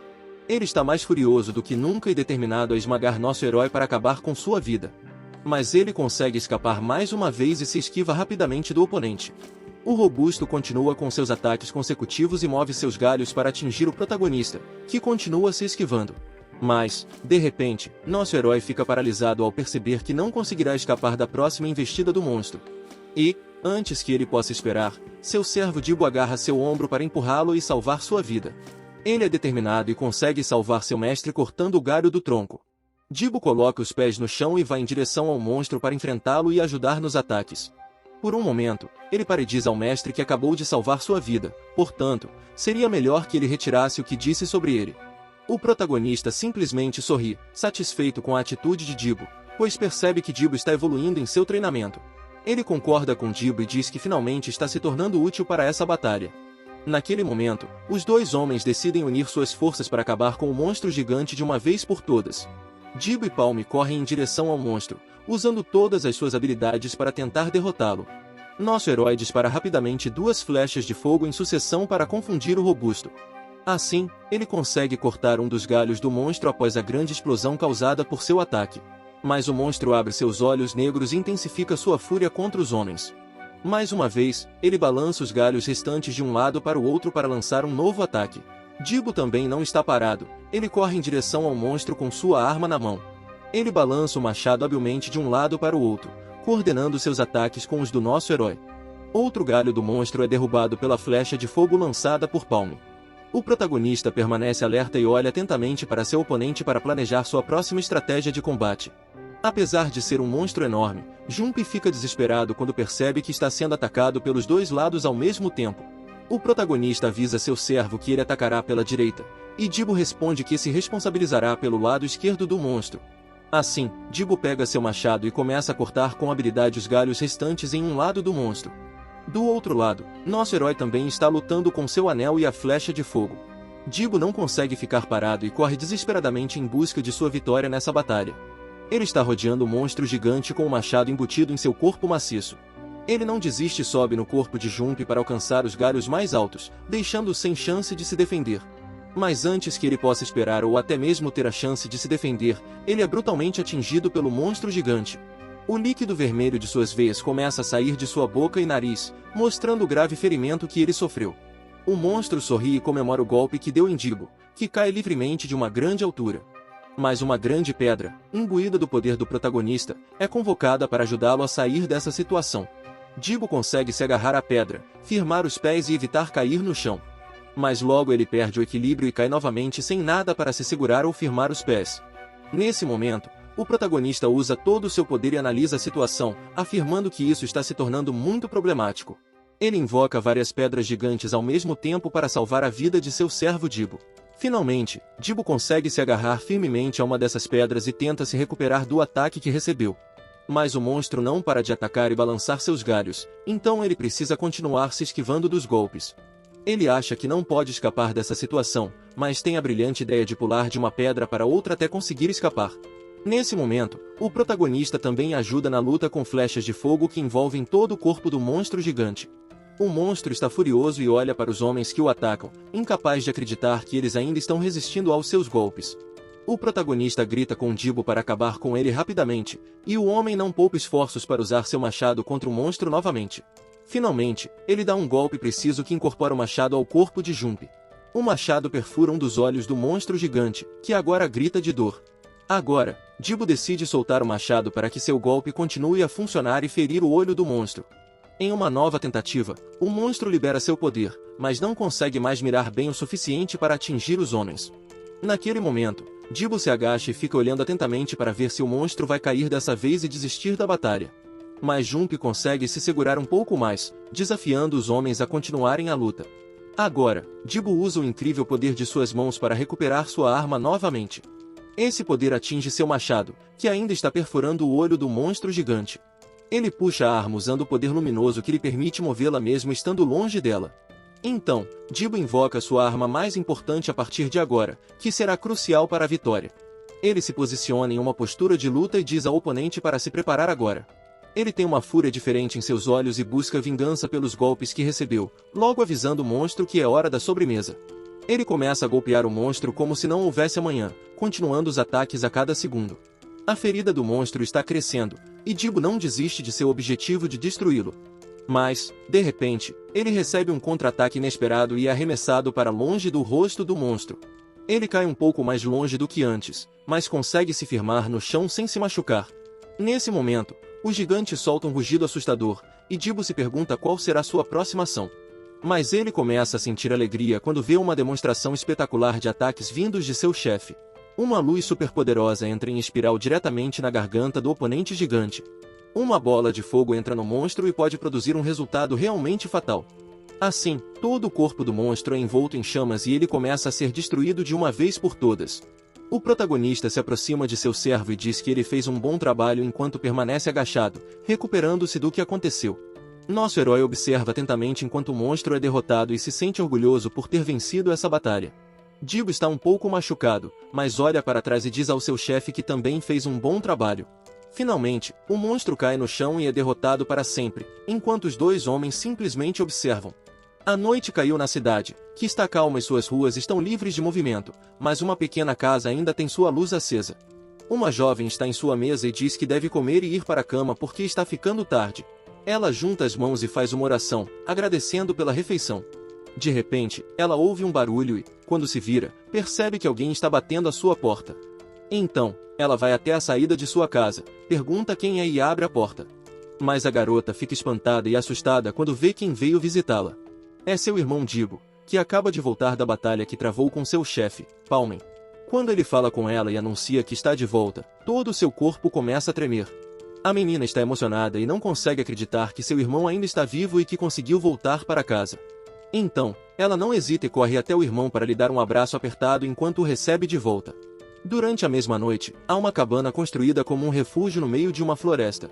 Ele está mais furioso do que nunca e determinado a esmagar nosso herói para acabar com sua vida. Mas ele consegue escapar mais uma vez e se esquiva rapidamente do oponente. O robusto continua com seus ataques consecutivos e move seus galhos para atingir o protagonista, que continua se esquivando. Mas, de repente, nosso herói fica paralisado ao perceber que não conseguirá escapar da próxima investida do monstro. E, antes que ele possa esperar, seu servo Jibo agarra seu ombro para empurrá-lo e salvar sua vida. Ele é determinado e consegue salvar seu mestre cortando o galho do tronco. Jibo coloca os pés no chão e vai em direção ao monstro para enfrentá-lo e ajudar nos ataques. Por um momento, ele parediza ao mestre que acabou de salvar sua vida, portanto, seria melhor que ele retirasse o que disse sobre ele. O protagonista simplesmente sorri, satisfeito com a atitude de Jibo, pois percebe que Jibo está evoluindo em seu treinamento. Ele concorda com Jibo e diz que finalmente está se tornando útil para essa batalha. Naquele momento, os dois homens decidem unir suas forças para acabar com o monstro gigante de uma vez por todas. Jibo e Palm correm em direção ao monstro, usando todas as suas habilidades para tentar derrotá-lo. Nosso herói dispara rapidamente duas flechas de fogo em sucessão para confundir o robusto. Assim, ele consegue cortar um dos galhos do monstro após a grande explosão causada por seu ataque. Mas o monstro abre seus olhos negros e intensifica sua fúria contra os homens. Mais uma vez, ele balança os galhos restantes de um lado para o outro para lançar um novo ataque. Jibo também não está parado, ele corre em direção ao monstro com sua arma na mão. Ele balança o machado habilmente de um lado para o outro, coordenando seus ataques com os do nosso herói. Outro galho do monstro é derrubado pela flecha de fogo lançada por Palm. O protagonista permanece alerta e olha atentamente para seu oponente para planejar sua próxima estratégia de combate. Apesar de ser um monstro enorme, Junpei fica desesperado quando percebe que está sendo atacado pelos dois lados ao mesmo tempo. O protagonista avisa seu servo que ele atacará pela direita, e Jibo responde que se responsabilizará pelo lado esquerdo do monstro. Assim, Jibo pega seu machado e começa a cortar com habilidade os galhos restantes em um lado do monstro. Do outro lado, nosso herói também está lutando com seu anel e a flecha de fogo. Jibo não consegue ficar parado e corre desesperadamente em busca de sua vitória nessa batalha. Ele está rodeando o monstro gigante com o machado embutido em seu corpo maciço. Ele não desiste e sobe no corpo de Junpei para alcançar os galhos mais altos, deixando-o sem chance de se defender. Mas antes que ele possa esperar ou até mesmo ter a chance de se defender, ele é brutalmente atingido pelo monstro gigante. O líquido vermelho de suas veias começa a sair de sua boca e nariz, mostrando o grave ferimento que ele sofreu. O monstro sorri e comemora o golpe que deu em Jibo, que cai livremente de uma grande altura. Mas uma grande pedra, imbuída do poder do protagonista, é convocada para ajudá-lo a sair dessa situação. Jibo consegue se agarrar à pedra, firmar os pés e evitar cair no chão. Mas logo ele perde o equilíbrio e cai novamente sem nada para se segurar ou firmar os pés. Nesse momento, o protagonista usa todo o seu poder e analisa a situação, afirmando que isso está se tornando muito problemático. Ele invoca várias pedras gigantes ao mesmo tempo para salvar a vida de seu servo Jibo. Finalmente, Jibo consegue se agarrar firmemente a uma dessas pedras e tenta se recuperar do ataque que recebeu. Mas o monstro não para de atacar e balançar seus galhos, então ele precisa continuar se esquivando dos golpes. Ele acha que não pode escapar dessa situação, mas tem a brilhante ideia de pular de uma pedra para outra até conseguir escapar. Nesse momento, o protagonista também ajuda na luta com flechas de fogo que envolvem todo o corpo do monstro gigante. O monstro está furioso e olha para os homens que o atacam, incapaz de acreditar que eles ainda estão resistindo aos seus golpes. O protagonista grita com Jibo para acabar com ele rapidamente, e o homem não poupa esforços para usar seu machado contra o monstro novamente. Finalmente, ele dá um golpe preciso que incorpora o machado ao corpo de Junpei. O machado perfura um dos olhos do monstro gigante, que agora grita de dor. Agora, Jibo decide soltar o machado para que seu golpe continue a funcionar e ferir o olho do monstro. Em uma nova tentativa, o monstro libera seu poder, mas não consegue mais mirar bem o suficiente para atingir os homens. Naquele momento, Jibo se agacha e fica olhando atentamente para ver se o monstro vai cair dessa vez e desistir da batalha. Mas Junpei consegue se segurar um pouco mais, desafiando os homens a continuarem a luta. Agora, Jibo usa o incrível poder de suas mãos para recuperar sua arma novamente. Esse poder atinge seu machado, que ainda está perfurando o olho do monstro gigante. Ele puxa a arma usando o poder luminoso que lhe permite movê-la mesmo estando longe dela. Então, Jibo invoca sua arma mais importante a partir de agora, que será crucial para a vitória. Ele se posiciona em uma postura de luta e diz ao oponente para se preparar agora. Ele tem uma fúria diferente em seus olhos e busca vingança pelos golpes que recebeu, logo avisando o monstro que é hora da sobremesa. Ele começa a golpear o monstro como se não houvesse amanhã, continuando os ataques a cada segundo. A ferida do monstro está crescendo, e Jibo não desiste de seu objetivo de destruí-lo. Mas, de repente, ele recebe um contra-ataque inesperado e é arremessado para longe do rosto do monstro. Ele cai um pouco mais longe do que antes, mas consegue se firmar no chão sem se machucar. Nesse momento, o gigante solta um rugido assustador, e Jibo se pergunta qual será sua próxima ação. Mas ele começa a sentir alegria quando vê uma demonstração espetacular de ataques vindos de seu chefe. Uma luz superpoderosa entra em espiral diretamente na garganta do oponente gigante. Uma bola de fogo entra no monstro e pode produzir um resultado realmente fatal. Assim, todo o corpo do monstro é envolto em chamas e ele começa a ser destruído de uma vez por todas. O protagonista se aproxima de seu servo e diz que ele fez um bom trabalho enquanto permanece agachado, recuperando-se do que aconteceu. Nosso herói observa atentamente enquanto o monstro é derrotado e se sente orgulhoso por ter vencido essa batalha. Jibo está um pouco machucado, mas olha para trás e diz ao seu chefe que também fez um bom trabalho. Finalmente, o monstro cai no chão e é derrotado para sempre, enquanto os dois homens simplesmente observam. A noite caiu na cidade, que está calma e suas ruas estão livres de movimento, mas uma pequena casa ainda tem sua luz acesa. Uma jovem está em sua mesa e diz que deve comer e ir para a cama porque está ficando tarde. Ela junta as mãos e faz uma oração, agradecendo pela refeição. De repente, ela ouve um barulho e, quando se vira, percebe que alguém está batendo à sua porta. Então, ela vai até a saída de sua casa, pergunta quem é e abre a porta. Mas a garota fica espantada e assustada quando vê quem veio visitá-la. É seu irmão Jibo, que acaba de voltar da batalha que travou com seu chefe, Palmen. Quando ele fala com ela e anuncia que está de volta, todo o seu corpo começa a tremer. A menina está emocionada e não consegue acreditar que seu irmão ainda está vivo e que conseguiu voltar para casa. Então, ela não hesita e corre até o irmão para lhe dar um abraço apertado enquanto o recebe de volta. Durante a mesma noite, há uma cabana construída como um refúgio no meio de uma floresta.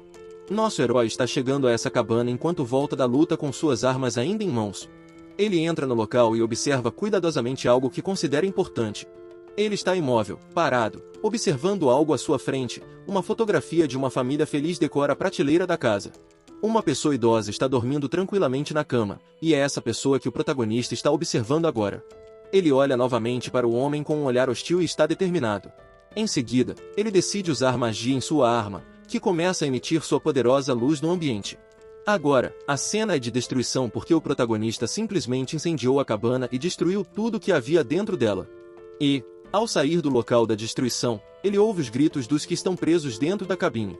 Nosso herói está chegando a essa cabana enquanto volta da luta com suas armas ainda em mãos. Ele entra no local e observa cuidadosamente algo que considera importante. Ele está imóvel, parado, observando algo à sua frente. Uma fotografia de uma família feliz decora a prateleira da casa. Uma pessoa idosa está dormindo tranquilamente na cama, e é essa pessoa que o protagonista está observando agora. Ele olha novamente para o homem com um olhar hostil e está determinado. Em seguida, ele decide usar magia em sua arma, que começa a emitir sua poderosa luz no ambiente. Agora, a cena é de destruição porque o protagonista simplesmente incendiou a cabana e destruiu tudo que havia dentro dela. E, ao sair do local da destruição, ele ouve os gritos dos que estão presos dentro da cabine.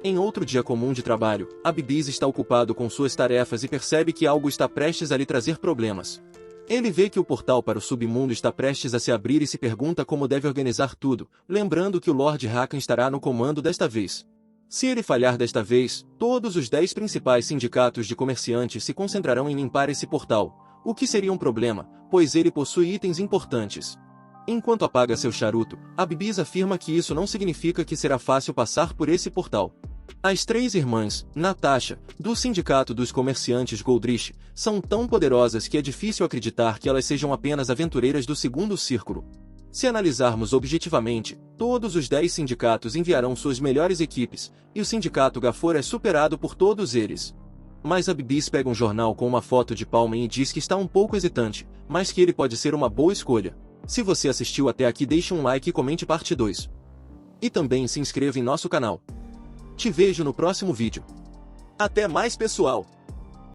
Em outro dia comum de trabalho, Abibis está ocupado com suas tarefas e percebe que algo está prestes a lhe trazer problemas. Ele vê que o portal para o submundo está prestes a se abrir e se pergunta como deve organizar tudo, lembrando que o Lord Hakan estará no comando desta vez. Se ele falhar desta vez, todos os 10 principais sindicatos de comerciantes se concentrarão em limpar esse portal, o que seria um problema, pois ele possui itens importantes. Enquanto apaga seu charuto, Abibis afirma que isso não significa que será fácil passar por esse portal. As 3 irmãs, Natasha, do Sindicato dos Comerciantes Goldrich, são tão poderosas que é difícil acreditar que elas sejam apenas aventureiras do segundo círculo. Se analisarmos objetivamente, todos os 10 sindicatos enviarão suas melhores equipes, e o sindicato Gafor é superado por todos eles. Mas Abibis pega um jornal com uma foto de Palmen e diz que está um pouco hesitante, mas que ele pode ser uma boa escolha. Se você assistiu até aqui, deixe um like e comente parte 2. E também se inscreva em nosso canal. Te vejo no próximo vídeo. Até mais, pessoal!